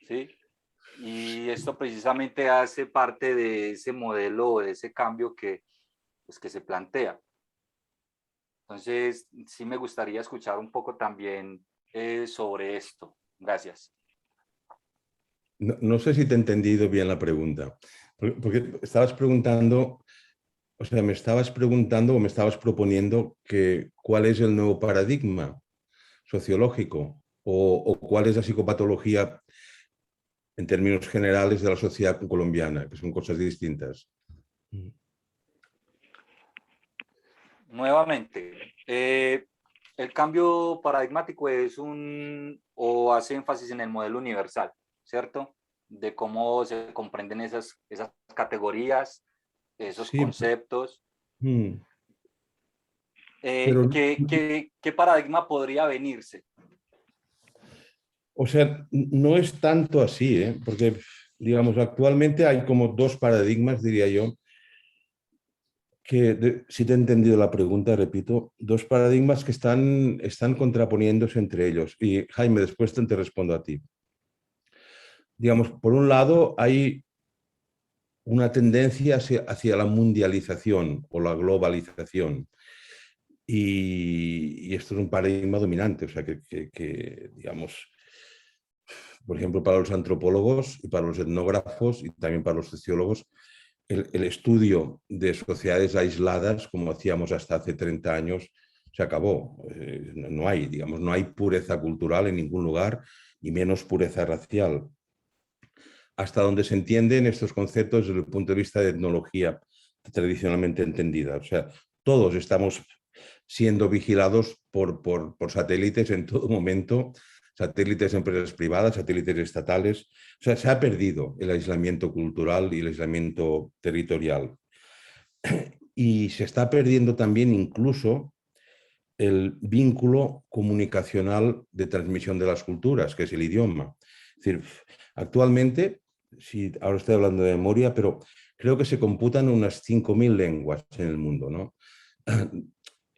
¿sí? Y esto precisamente hace parte de ese modelo o de ese cambio que, pues, que se plantea. Entonces, sí me gustaría escuchar un poco también sobre esto. Gracias. No sé si te he entendido bien la pregunta, porque estabas preguntando, o sea, me estabas preguntando o me estabas proponiendo que cuál es el nuevo paradigma sociológico o cuál es la psicopatología en términos generales de la sociedad colombiana, que son cosas distintas. Nuevamente, el cambio paradigmático es o hace énfasis en el modelo universal, ¿cierto? De cómo se comprenden esas categorías, esos Sí, conceptos. pero, ¿Qué paradigma podría venirse? o sea, no es tanto así, ¿eh? Porque, digamos, actualmente hay como dos paradigmas, diría yo, que, si te he entendido la pregunta, repito, dos paradigmas que están contraponiéndose entre ellos. Y Jaime, después te respondo a ti. Digamos, por un lado, hay una tendencia hacia la mundialización o la globalización. Y esto es un paradigma dominante, o sea, digamos, por ejemplo, para los antropólogos y para los etnógrafos y también para los sociólogos, el estudio de sociedades aisladas, como hacíamos hasta hace 30 años, se acabó. No hay, digamos, no hay pureza cultural en ningún lugar y menos pureza racial. Hasta donde se entienden estos conceptos desde el punto de vista de etnología tradicionalmente entendida. O sea, todos estamos siendo vigilados por satélites en todo momento, satélites de empresas privadas, satélites estatales. O sea, se ha perdido el aislamiento cultural y el aislamiento territorial. Y se está perdiendo también incluso el vínculo comunicacional de transmisión de las culturas, que es el idioma. Es decir, actualmente, ahora estoy hablando de memoria, pero creo que se computan unas 5.000 lenguas en el mundo, ¿no?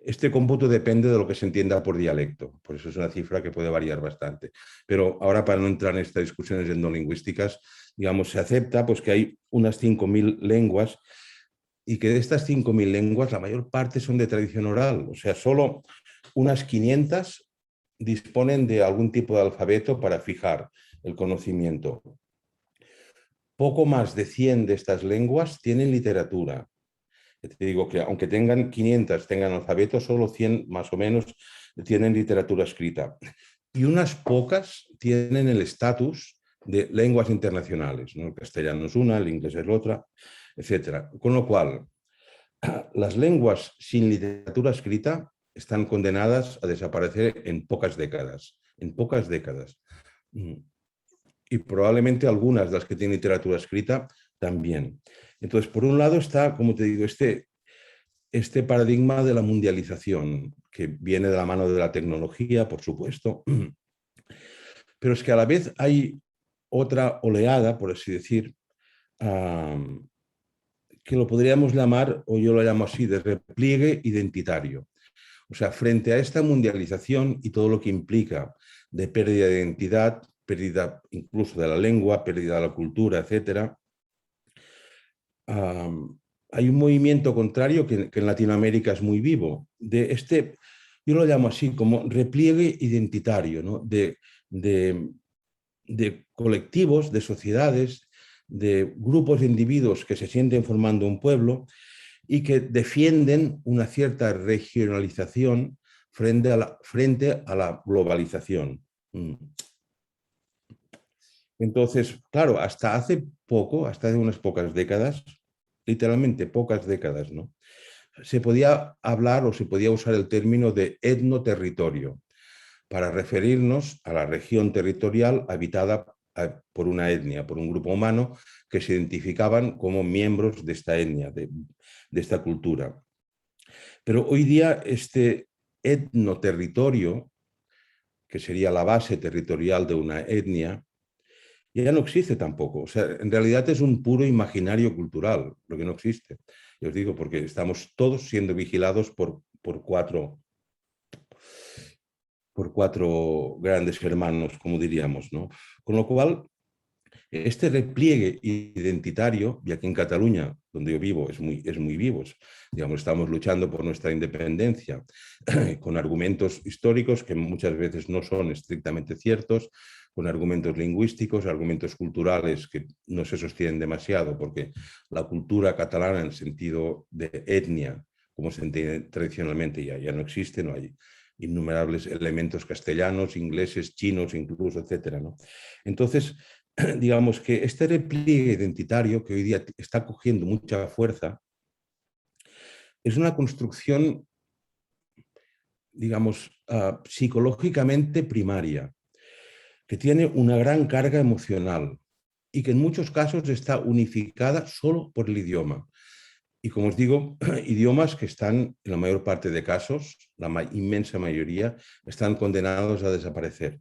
Este cómputo depende de lo que se entienda por dialecto, por eso es una cifra que puede variar bastante. Pero ahora, para no entrar en estas discusiones etnolingüísticas, digamos, se acepta pues, que hay unas 5.000 lenguas y que de estas 5.000 lenguas la mayor parte son de tradición oral, o sea, solo unas 500 disponen de algún tipo de alfabeto para fijar el conocimiento. Poco más de 100 de estas lenguas tienen literatura. Te digo que aunque tengan 500, tengan alfabeto, solo 100 más o menos tienen literatura escrita. Y unas pocas tienen el estatus de lenguas internacionales, ¿no? El castellano es una, el inglés es la otra, etc. Con lo cual, las lenguas sin literatura escrita están condenadas a desaparecer en pocas décadas, en pocas décadas. Y probablemente algunas de las que tienen literatura escrita también. Entonces, por un lado está, como te digo, este paradigma de la mundialización, que viene de la mano de la tecnología, por supuesto, pero es que a la vez hay otra oleada, por así decir, que lo podríamos llamar, o yo lo llamo así, de repliegue identitario. O sea, frente a esta mundialización y todo lo que implica de pérdida de identidad, pérdida incluso de la lengua, pérdida de la cultura, etc., hay un movimiento contrario que en Latinoamérica es muy vivo, de yo lo llamo así, como repliegue identitario, ¿no? de colectivos, de sociedades, de grupos de individuos que se sienten formando un pueblo y que defienden una cierta regionalización frente a la globalización. Entonces, claro, hasta hace poco, hasta hace unas pocas décadas, literalmente pocas décadas, ¿no? Se podía hablar o se podía usar el término de etnoterritorio para referirnos a la región territorial habitada por una etnia, por un grupo humano que se identificaban como miembros de esta etnia, de esta cultura. Pero hoy día este etnoterritorio, que sería la base territorial de una etnia, ya no existe tampoco. O sea, en realidad es un puro imaginario cultural, lo que no existe. Yo os digo, porque estamos todos siendo vigilados por cuatro grandes hermanos, como diríamos, ¿no? Con lo cual, este repliegue identitario, y aquí en Cataluña, donde yo vivo, es muy vivo. Digamos, estamos luchando por nuestra independencia con argumentos históricos que muchas veces no son estrictamente ciertos, con argumentos lingüísticos, argumentos culturales que no se sostienen demasiado, porque la cultura catalana en el sentido de etnia, como se entiende tradicionalmente, ya no existe, no hay innumerables elementos castellanos, ingleses, chinos incluso, etcétera, ¿no? Entonces, digamos que este repliegue identitario que hoy día está cogiendo mucha fuerza es una construcción, digamos, psicológicamente primaria, que tiene una gran carga emocional y que en muchos casos está unificada solo por el idioma. Y como os digo, idiomas que están, en la mayor parte de casos, la inmensa mayoría, están condenados a desaparecer.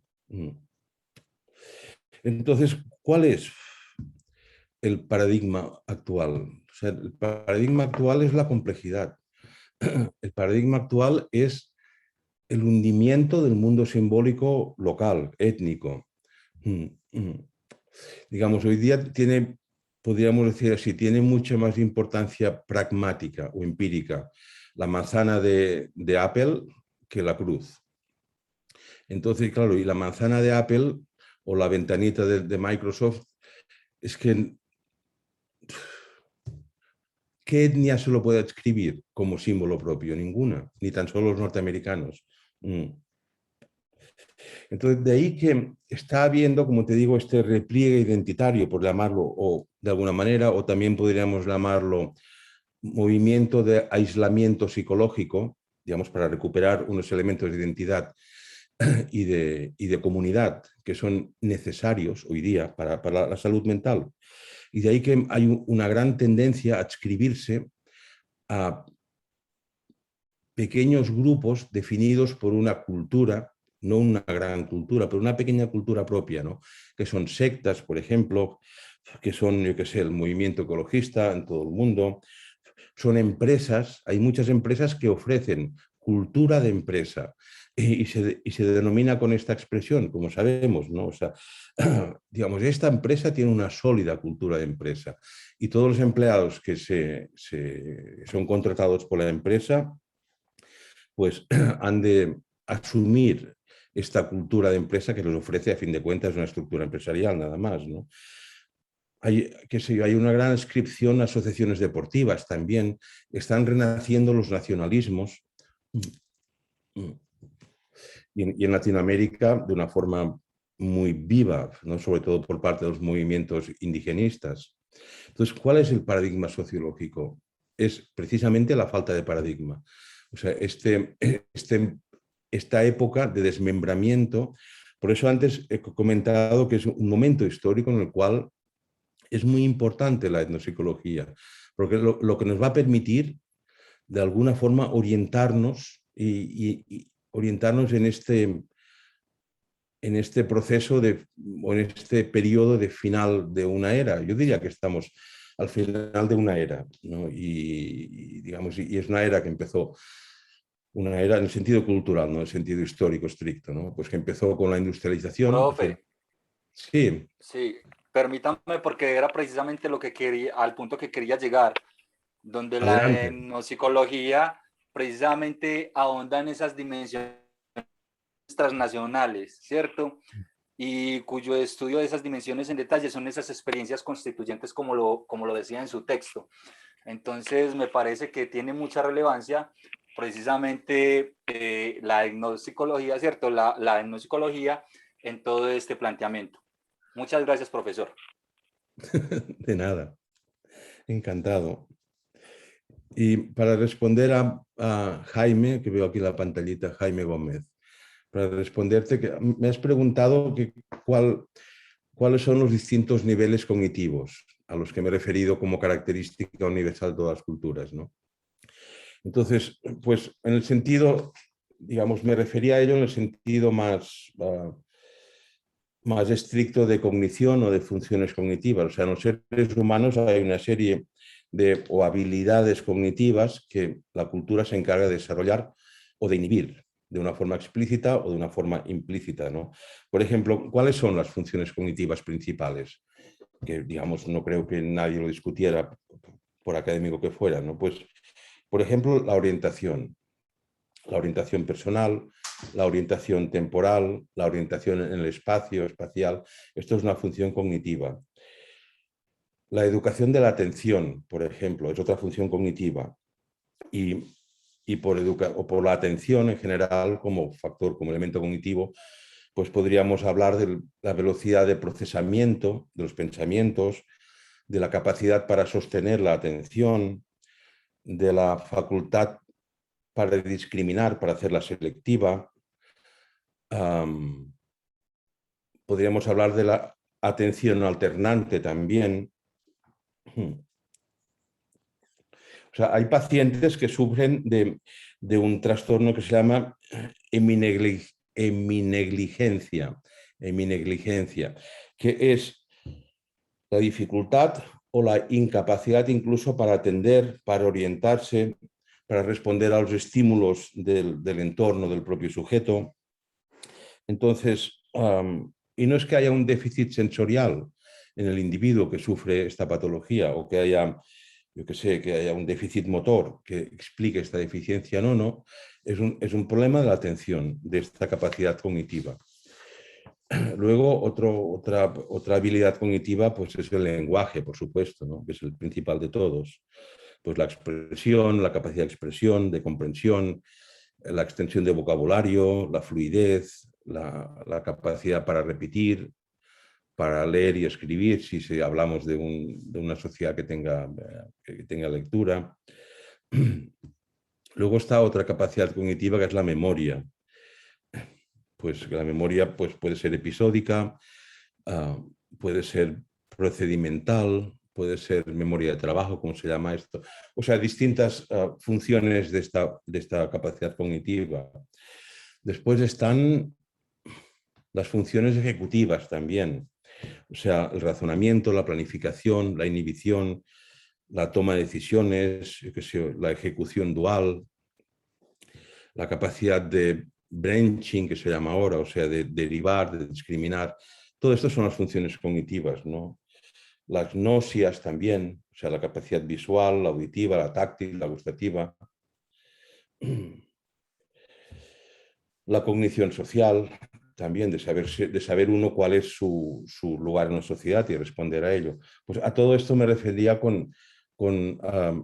Entonces, ¿cuál es el paradigma actual? O sea, el paradigma actual es la complejidad. El paradigma actual es el hundimiento del mundo simbólico local, étnico. Digamos, hoy día tiene, podríamos decir así, tiene mucha más importancia pragmática o empírica la manzana de Apple que la cruz. Entonces, claro, y la manzana de Apple o la ventanita de Microsoft, es que ¿qué etnia se lo puede adscribir como símbolo propio? Ninguna, ni tan solo los norteamericanos. Entonces, de ahí que está habiendo, como te digo, este repliegue identitario, por llamarlo o de alguna manera, o también podríamos llamarlo movimiento de aislamiento psicológico, digamos, para recuperar unos elementos de identidad y de comunidad que son necesarios hoy día para la salud mental. Y de ahí que hay una gran tendencia a adscribirse a pequeños grupos definidos por una cultura, no una gran cultura, pero una pequeña cultura propia, ¿no? Que son sectas, por ejemplo, que son, yo qué sé, el movimiento ecologista en todo el mundo. Son empresas, hay muchas empresas que ofrecen cultura de empresa y se denomina con esta expresión, como sabemos, ¿no? O sea, digamos, esta empresa tiene una sólida cultura de empresa y todos los empleados que son contratados por la empresa pues han de asumir esta cultura de empresa que les ofrece, a fin de cuentas, una estructura empresarial, nada más, ¿no? Hay una gran inscripción a asociaciones deportivas también. Están renaciendo los nacionalismos. Y en Latinoamérica de una forma muy viva, ¿no? Sobre todo por parte de los movimientos indigenistas. Entonces, ¿cuál es el paradigma sociológico? Es precisamente la falta de paradigma. O sea, esta época de desmembramiento, por eso antes he comentado que es un momento histórico en el cual es muy importante la etnopsicología, porque lo que nos va a permitir, de alguna forma, orientarnos y orientarnos en este proceso o en este periodo de final de una era. Yo diría que estamos al final de una era, ¿no? Digamos, y es una era que empezó, una era en el sentido cultural, no en el sentido histórico estricto, ¿no? Pues que empezó con la industrialización. Profe, Sí. sí, permítame porque era precisamente lo que quería, al punto que quería llegar, donde la Adelante. etnopsicología precisamente ahonda en esas dimensiones transnacionales, ¿cierto? Y cuyo estudio de esas dimensiones en detalle son esas experiencias constituyentes como lo decía en su texto. Entonces me parece que tiene mucha relevancia precisamente la etnopsicología, ¿cierto? La etnopsicología en todo este planteamiento. Muchas gracias, profesor. De nada. Encantado. Y para responder a Jaime, que veo aquí la pantallita, Jaime Gómez, para responderte, que me has preguntado cuáles son los distintos niveles cognitivos a los que me he referido como característica universal de todas las culturas, ¿no? Entonces, pues en el sentido, digamos, me refería a ello en el sentido más estricto de cognición o de funciones cognitivas. O sea, en los seres humanos hay una serie de habilidades cognitivas que la cultura se encarga de desarrollar o de inhibir de una forma explícita o de una forma implícita, ¿no? Por ejemplo, ¿cuáles son las funciones cognitivas principales? Que, digamos, no creo que nadie lo discutiera por académico que fuera, ¿no? Pues, por ejemplo, la orientación personal, la orientación temporal, la orientación en el espacio espacial. Esto es una función cognitiva. La educación de la atención, por ejemplo, es otra función cognitiva. Y por la atención en general como factor, como elemento cognitivo, pues podríamos hablar de la velocidad de procesamiento de los pensamientos, de la capacidad para sostener la atención, de la facultad para discriminar, para hacerla selectiva, podríamos hablar de la atención alternante también. O sea, hay pacientes que sufren de un trastorno que se llama heminegligencia, que es la dificultad o la incapacidad incluso para atender, para orientarse, para responder a los estímulos del entorno, del propio sujeto. Entonces, y no es que haya un déficit sensorial en el individuo que sufre esta patología o que haya, yo que sé, que haya un déficit motor que explique esta deficiencia, no, es un problema de la atención, de esta capacidad cognitiva. Luego, otra habilidad cognitiva pues es el lenguaje, por supuesto, ¿no? Que es el principal de todos. Pues la expresión, la capacidad de expresión, de comprensión, la extensión de vocabulario, la fluidez, la capacidad para repetir, para leer y escribir, si hablamos de una sociedad que tenga lectura. Luego está otra capacidad cognitiva que es la memoria. Pues la memoria pues, puede ser episódica, puede ser procedimental, puede ser memoria de trabajo, como se llama esto. O sea, distintas funciones de esta capacidad cognitiva. Después están las funciones ejecutivas también. O sea, el razonamiento, la planificación, la inhibición, la toma de decisiones, la ejecución dual, la capacidad de branching, que se llama ahora, o sea, de derivar, de discriminar. Todo esto son las funciones cognitivas, ¿no? Las gnosias también, o sea, la capacidad visual, la auditiva, la táctil, la gustativa. La cognición social, también, de saber uno cuál es su lugar en la sociedad y responder a ello. Pues a todo esto me refería con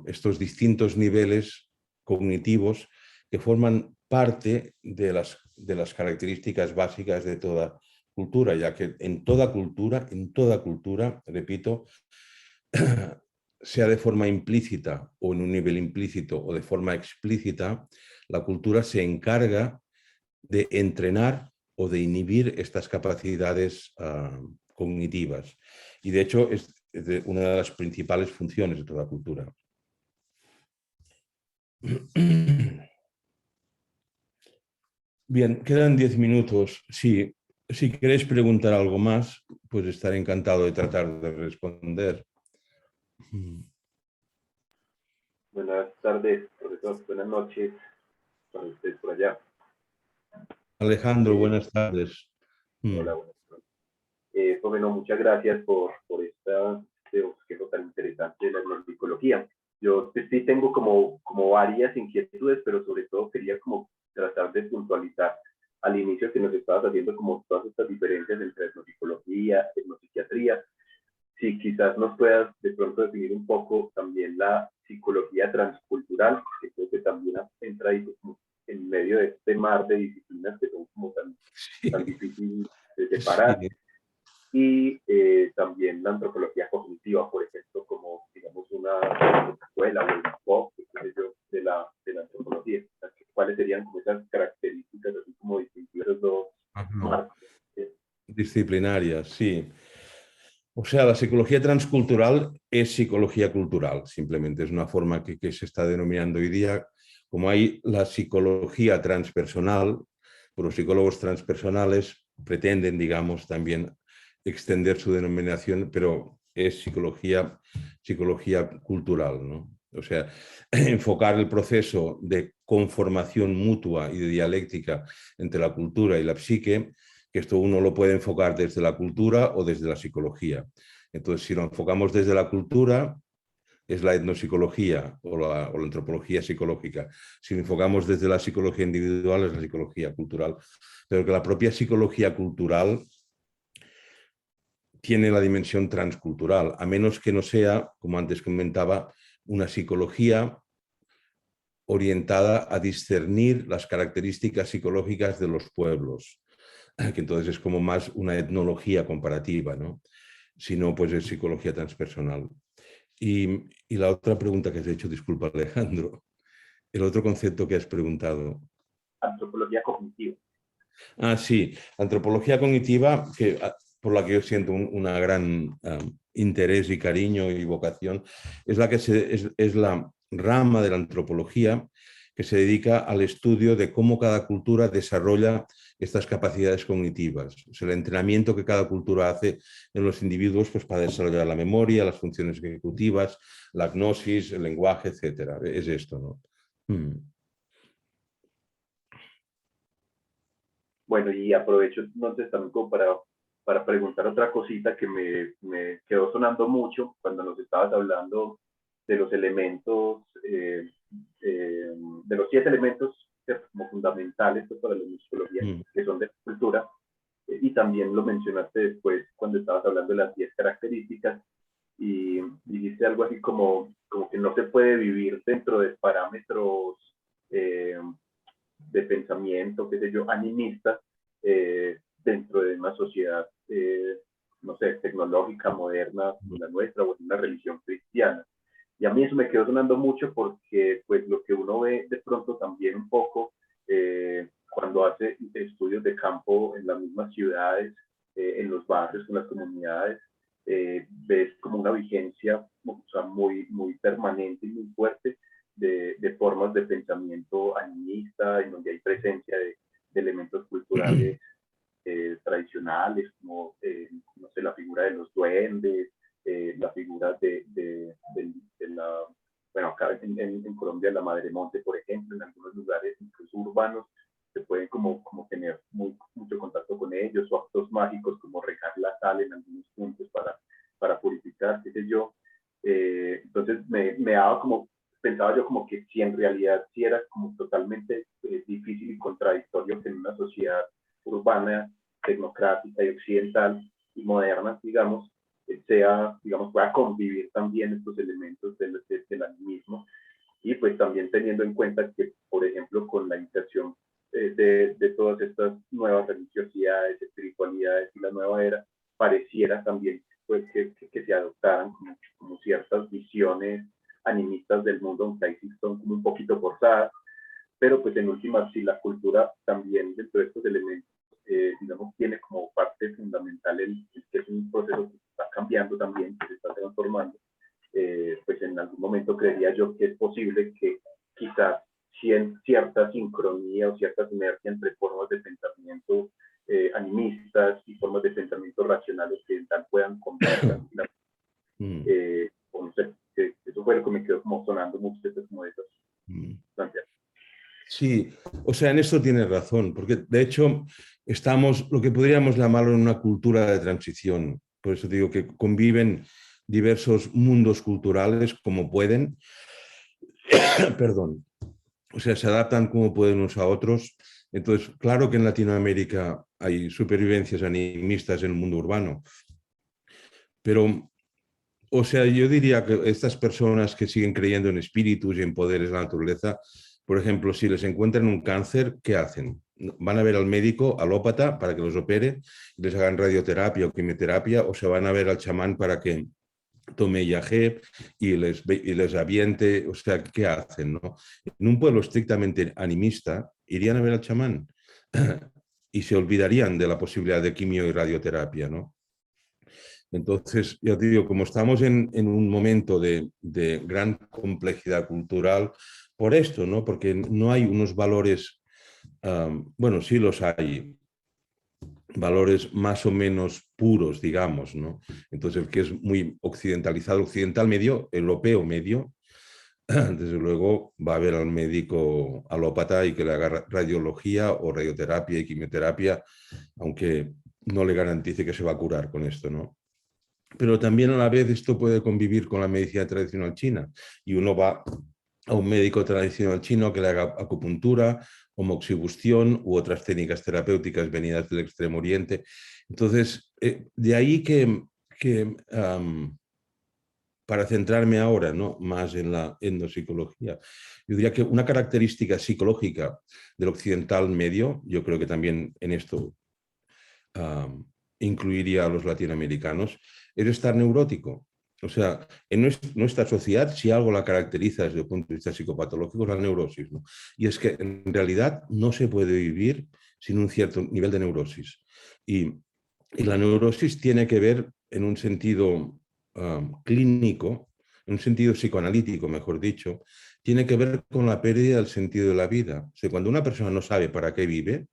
estos distintos niveles cognitivos que forman parte de las características básicas de toda cultura, ya que en toda cultura, repito, sea de forma implícita o en un nivel implícito o de forma explícita, la cultura se encarga de entrenar o de inhibir estas capacidades cognitivas. Y de hecho es una de las principales funciones de toda cultura. Bien, quedan 10 minutos. Si queréis preguntar algo más, pues estaré encantado de tratar de responder. Buenas tardes, profesor. Buenas noches para usted por allá. Alejandro, buenas tardes. Hola, buenas tardes. Bueno, muchas gracias por este objeto tan interesante de la neuropsicología. Yo sí tengo como varias inquietudes, pero sobre todo quería como tratar de puntualizar al inicio que nos estabas haciendo como todas estas diferencias entre etnopsicología, etnopsiquiatría. Si quizás nos puedas de pronto definir un poco también la psicología transcultural, que creo que también entra ahí como en medio de este mar de disciplinas que son como tan difíciles de separar. Sí. Y también la antropología cognitiva, por ejemplo, como digamos una escuela o una POC, de la antropología. ¿Cuáles serían como esas características así como distintivas de los dos marcos? Disciplinarias, sí. O sea, la psicología transcultural es psicología cultural, simplemente es una forma que se está denominando hoy día. Como hay la psicología transpersonal, pues los psicólogos transpersonales pretenden, digamos, también extender su denominación, pero es psicología cultural, ¿no? O sea, enfocar el proceso de conformación mutua y de dialéctica entre la cultura y la psique, que esto uno lo puede enfocar desde la cultura o desde la psicología. Entonces, si lo enfocamos desde la cultura, es la etnopsicología o la antropología psicológica. Si lo enfocamos desde la psicología individual, es la psicología cultural. Pero que la propia psicología cultural tiene la dimensión transcultural, a menos que no sea, como antes comentaba, una psicología orientada a discernir las características psicológicas de los pueblos, que entonces es como más una etnología comparativa, ¿no? Si no, pues es psicología transpersonal. Y la otra pregunta que has hecho, disculpa Alejandro, el otro concepto que has preguntado. Antropología cognitiva. Sí, antropología cognitiva, por la que yo siento una gran interés y cariño y vocación, es la rama de la antropología que se dedica al estudio de cómo cada cultura desarrolla estas capacidades cognitivas. O sea, el entrenamiento que cada cultura hace en los individuos pues, para desarrollar la memoria, las funciones ejecutivas, la gnosis, el lenguaje, etc. Es esto, ¿no? Bueno, y aprovecho entonces también como para preguntar otra cosita que me quedó sonando mucho cuando nos estabas hablando de los elementos, de los 7 elementos como fundamentales pues, para la musicología, que son de cultura, y también lo mencionaste después cuando estabas hablando de las 10 características, y dijiste algo así como que no se puede vivir dentro de parámetros de pensamiento, qué sé yo, animista, dentro de una sociedad, no sé, tecnológica, moderna, como la nuestra, o una religión cristiana. Y a mí eso me quedó sonando mucho porque pues lo que uno ve de pronto también un poco cuando hace estudios de campo en las mismas ciudades, en los barrios, en las comunidades, ves como una vigencia, o sea, muy, muy permanente y muy fuerte de formas de pensamiento animista, en donde hay presencia de elementos culturales tradicionales, como, no sé, la figura de los duendes, la figura de la, bueno, acá en Colombia la Madre Monte, por ejemplo, en algunos lugares, incluso urbanos, se pueden como tener mucho contacto con ellos, o actos mágicos como regar la sal en algunos puntos para purificar, qué sé yo. Entonces me daba como, pensaba yo como que si en realidad sí era como totalmente difícil y contradictorio que en una sociedad urbana, tecnocrática y occidental y moderna, digamos, pueda convivir también estos elementos del animismo, y pues también teniendo en cuenta que, por ejemplo, con la inserción de todas estas nuevas religiosidades, espiritualidades y la nueva era, pareciera también pues, que se adoptaran como ciertas visiones animistas del mundo, aunque ahí sí son como un poquito forzadas, pero pues en última, si la cultura también dentro de estos elementos, digamos, tiene como parte fundamental que es un proceso que está cambiando también, que se está transformando, pues en algún momento creería yo que es posible que quizás cierta sincronía o cierta sinergia entre formas de pensamiento animistas y formas de pensamiento racional occidental puedan converger. O no sé, eso fue lo que me quedó como sonando mucho como de esas planteamientos. Sí, o sea, en esto tienes razón, porque de hecho estamos, lo que podríamos llamarlo, en una cultura de transición. Por eso digo que conviven diversos mundos culturales como pueden, perdón, o sea, se adaptan como pueden unos a otros. Entonces, claro que en Latinoamérica hay supervivencias animistas en el mundo urbano, pero, o sea, yo diría que estas personas que siguen creyendo en espíritus y en poderes de la naturaleza, por ejemplo, si les encuentran un cáncer, ¿qué hacen? ¿Van a ver al médico alópata para que los opere y les hagan radioterapia o quimioterapia, o se van a ver al chamán para que tome yagé y les aviente? O sea, ¿qué hacen, no? En un pueblo estrictamente animista, irían a ver al chamán y se olvidarían de la posibilidad de quimio y radioterapia, ¿no? Entonces, ya te digo, como estamos en un momento de gran complejidad cultural, por esto, ¿no? Porque no hay unos valores, bueno, sí los hay, valores más o menos puros, digamos, ¿no? Entonces, el que es muy occidentalizado, occidental medio, europeo medio, desde luego va a ver al médico alópata y que le haga radiología o radioterapia y quimioterapia, aunque no le garantice que se va a curar con esto, ¿no? Pero también a la vez esto puede convivir con la medicina tradicional china, y uno va a un médico tradicional chino que le haga acupuntura o moxibustión u otras técnicas terapéuticas venidas del Extremo Oriente. Entonces, de ahí que para centrarme ahora, ¿no?, más en la endopsicología, yo diría que una característica psicológica del occidental medio, yo creo que también en esto incluiría a los latinoamericanos, es estar neurótico. O sea, en nuestra sociedad, si algo la caracteriza desde el punto de vista psicopatológico, es la neurosis, ¿no? Y es que en realidad no se puede vivir sin un cierto nivel de neurosis. Y la neurosis tiene que ver en un sentido clínico, en un sentido psicoanalítico, mejor dicho, tiene que ver con la pérdida del sentido de la vida. O sea, cuando una persona no sabe para qué vive,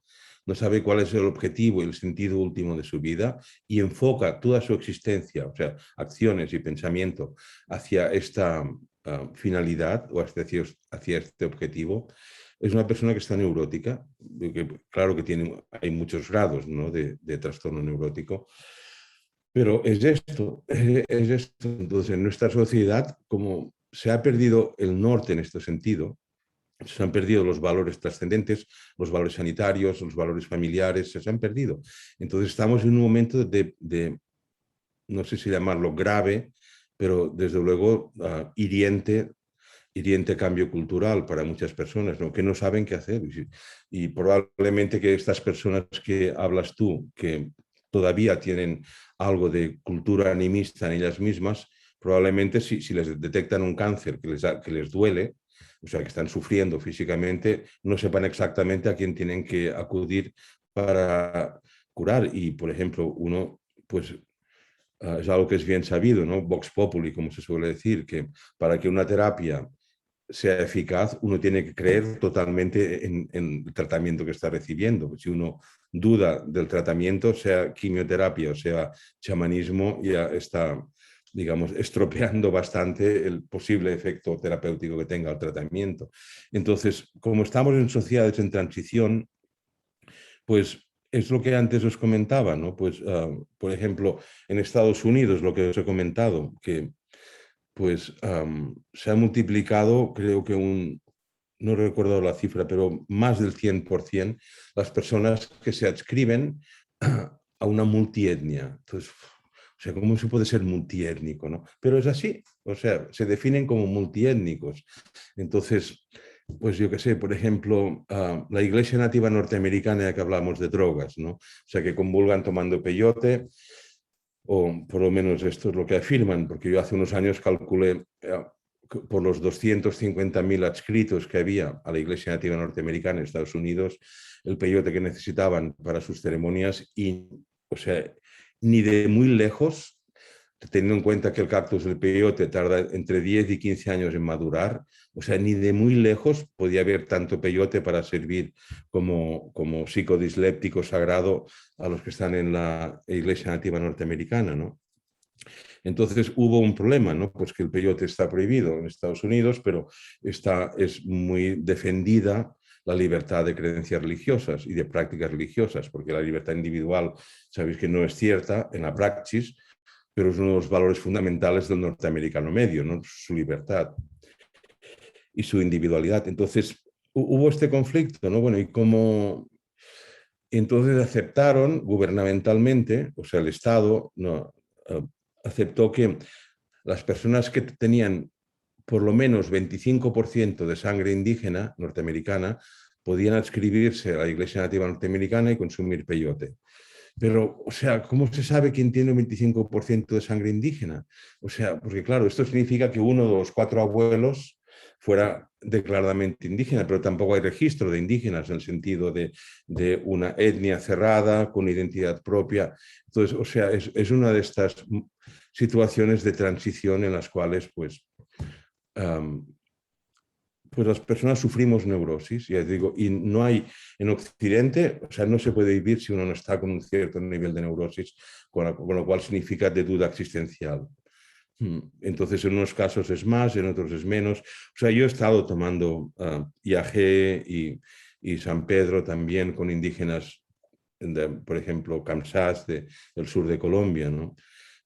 no sabe cuál es el objetivo y el sentido último de su vida y enfoca toda su existencia, o sea, acciones y pensamiento hacia esta finalidad o hacia este objetivo, es una persona que está neurótica. Claro que hay muchos grados, ¿no?, de trastorno neurótico, pero es esto, es esto. Entonces, en nuestra sociedad, como se ha perdido el norte en este sentido, se han perdido los valores trascendentes, los valores sanitarios, los valores familiares, se han perdido. Entonces estamos en un momento de no sé si llamarlo grave, pero desde luego hiriente cambio cultural para muchas personas, ¿no?, que no saben qué hacer. Y probablemente que estas personas que hablas tú, que todavía tienen algo de cultura animista en ellas mismas, probablemente si les detectan un cáncer que les duele, o sea, que están sufriendo físicamente, no sepan exactamente a quién tienen que acudir para curar. Y, por ejemplo, uno, pues, es algo que es bien sabido, ¿no? Vox populi, como se suele decir, que para que una terapia sea eficaz, uno tiene que creer totalmente en el tratamiento que está recibiendo. Si uno duda del tratamiento, sea quimioterapia o sea chamanismo, ya está, digamos, estropeando bastante el posible efecto terapéutico que tenga el tratamiento. Entonces, como estamos en sociedades en transición, pues es lo que antes os comentaba, ¿no? Pues, por ejemplo, en Estados Unidos, lo que os he comentado, que pues se ha multiplicado, creo que no recuerdo la cifra, pero más del 100% las personas que se adscriben a una multietnia. Entonces, o sea, ¿cómo se puede ser multiétnico, no? Pero es así, o sea, se definen como multiétnicos. Entonces, pues yo qué sé, por ejemplo, la Iglesia Nativa Norteamericana, ya que hablamos de drogas, ¿no? O sea, que convulgan tomando peyote, o por lo menos esto es lo que afirman, porque yo hace unos años calculé por los 250.000 adscritos que había a la Iglesia Nativa Norteamericana en Estados Unidos, el peyote que necesitaban para sus ceremonias y, o sea, ni de muy lejos, teniendo en cuenta que el cactus del peyote tarda entre 10 y 15 años en madurar, o sea, ni de muy lejos podía haber tanto peyote para servir como psicodisléptico sagrado a los que están en la Iglesia Nativa Norteamericana, ¿no? Entonces hubo un problema, ¿no? Pues que el peyote está prohibido en Estados Unidos, pero es muy defendida la libertad de creencias religiosas y de prácticas religiosas, porque la libertad individual, sabéis que no es cierta en la praxis, pero es uno de los valores fundamentales del norteamericano medio, ¿no? Su libertad y su individualidad. Entonces hubo este conflicto, ¿no? Bueno, y cómo entonces aceptaron gubernamentalmente, o sea, el Estado no, aceptó que las personas que tenían por lo menos 25% de sangre indígena norteamericana podían adscribirse a la Iglesia Nativa Norteamericana y consumir peyote. Pero, o sea, ¿cómo se sabe quién tiene un 25% de sangre indígena? O sea, porque claro, esto significa que uno de los 4 abuelos fuera declaradamente indígena, pero tampoco hay registro de indígenas en el sentido de una etnia cerrada, con identidad propia. Entonces, o sea, es una de estas situaciones de transición en las cuales, pues las personas sufrimos neurosis, ya digo, y no hay en Occidente, o sea, no se puede vivir si uno no está con un cierto nivel de neurosis, con lo cual significa de duda existencial. Entonces, en unos casos es más, en otros es menos. O sea, yo he estado tomando IAG y San Pedro también con indígenas, por ejemplo, Kamsás del sur de Colombia, ¿no?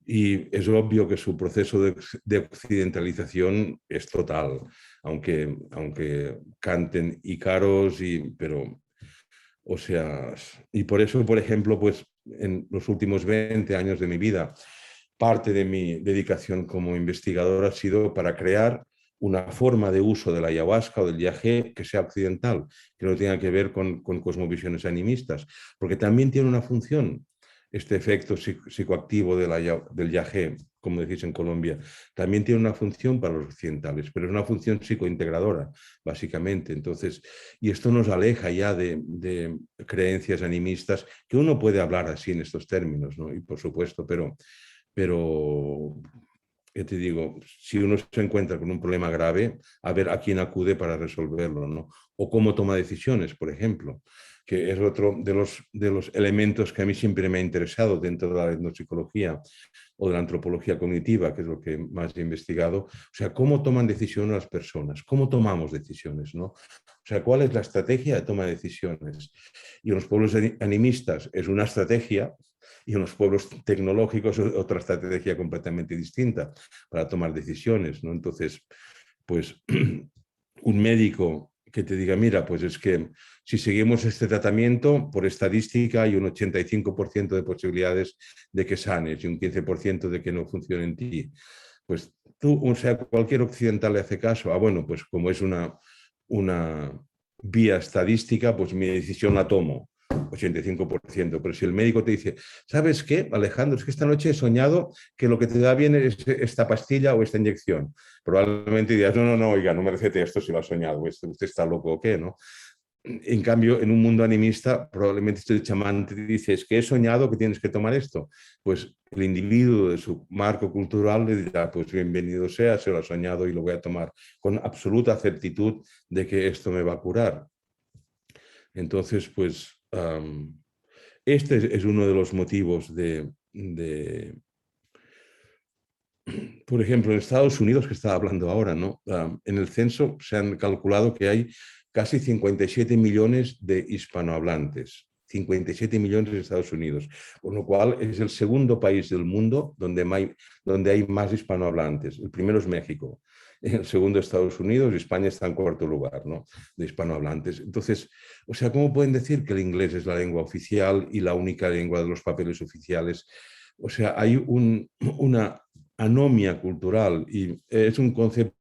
Y es obvio que su proceso de occidentalización es total, aunque canten ícaros, pero, o sea, y por eso, por ejemplo, pues en los últimos 20 años de mi vida, parte de mi dedicación como investigador ha sido para crear una forma de uso de la ayahuasca o del yagé que sea occidental, que no tenga que ver con cosmovisiones animistas, porque también tiene una función. este efecto psicoactivo del yagé, como decís en Colombia, también tiene una función para los occidentales, pero es una función psicointegradora, básicamente. Entonces, y esto nos aleja ya de creencias animistas, que uno puede hablar así en estos términos, ¿no? Y por supuesto, pero yo te digo, si uno se encuentra con un problema grave, a ver a quién acude para resolverlo, ¿no? O cómo toma decisiones, por ejemplo, que es otro de los elementos que a mí siempre me ha interesado dentro de la etnopsicología o de la antropología cognitiva, que es lo que más he investigado. O sea, cómo toman decisiones las personas, cómo tomamos decisiones, ¿no? O sea, cuál es la estrategia de toma de decisiones. Y en los pueblos animistas es una estrategia, y en los pueblos tecnológicos otra estrategia completamente distinta para tomar decisiones, ¿no? Entonces, pues un médico que te diga, mira, pues es que si seguimos este tratamiento, por estadística hay un 85% de posibilidades de que sanes y un 15% de que no funcione en ti. Pues tú, o sea, cualquier occidental le hace caso. Bueno, pues como es una vía estadística, pues mi decisión la tomo. 85%, pero si el médico te dice, ¿sabes qué, Alejandro? Es que esta noche he soñado que lo que te da bien es esta pastilla o esta inyección. Probablemente dirás, no, oiga, no me recete esto si lo ha soñado, usted está loco o qué, ¿no? En cambio, en un mundo animista, probablemente este chamán te dice, es que he soñado que tienes que tomar esto. Pues el individuo de su marco cultural le dirá, pues bienvenido sea, se lo ha soñado y lo voy a tomar con absoluta certitud de que esto me va a curar. Entonces, pues, este es uno de los motivos por ejemplo, en Estados Unidos, que estaba hablando ahora, ¿no? En el censo se han calculado que hay casi 57 millones de hispanohablantes, 57 millones en Estados Unidos, con lo cual es el segundo país del mundo donde hay más hispanohablantes. El primero es México, el segundo Estados Unidos y España está en cuarto lugar, ¿no? De hispanohablantes. Entonces, o sea, ¿cómo pueden decir que el inglés es la lengua oficial y la única lengua de los papeles oficiales? O sea, hay una anomia cultural y es un concepto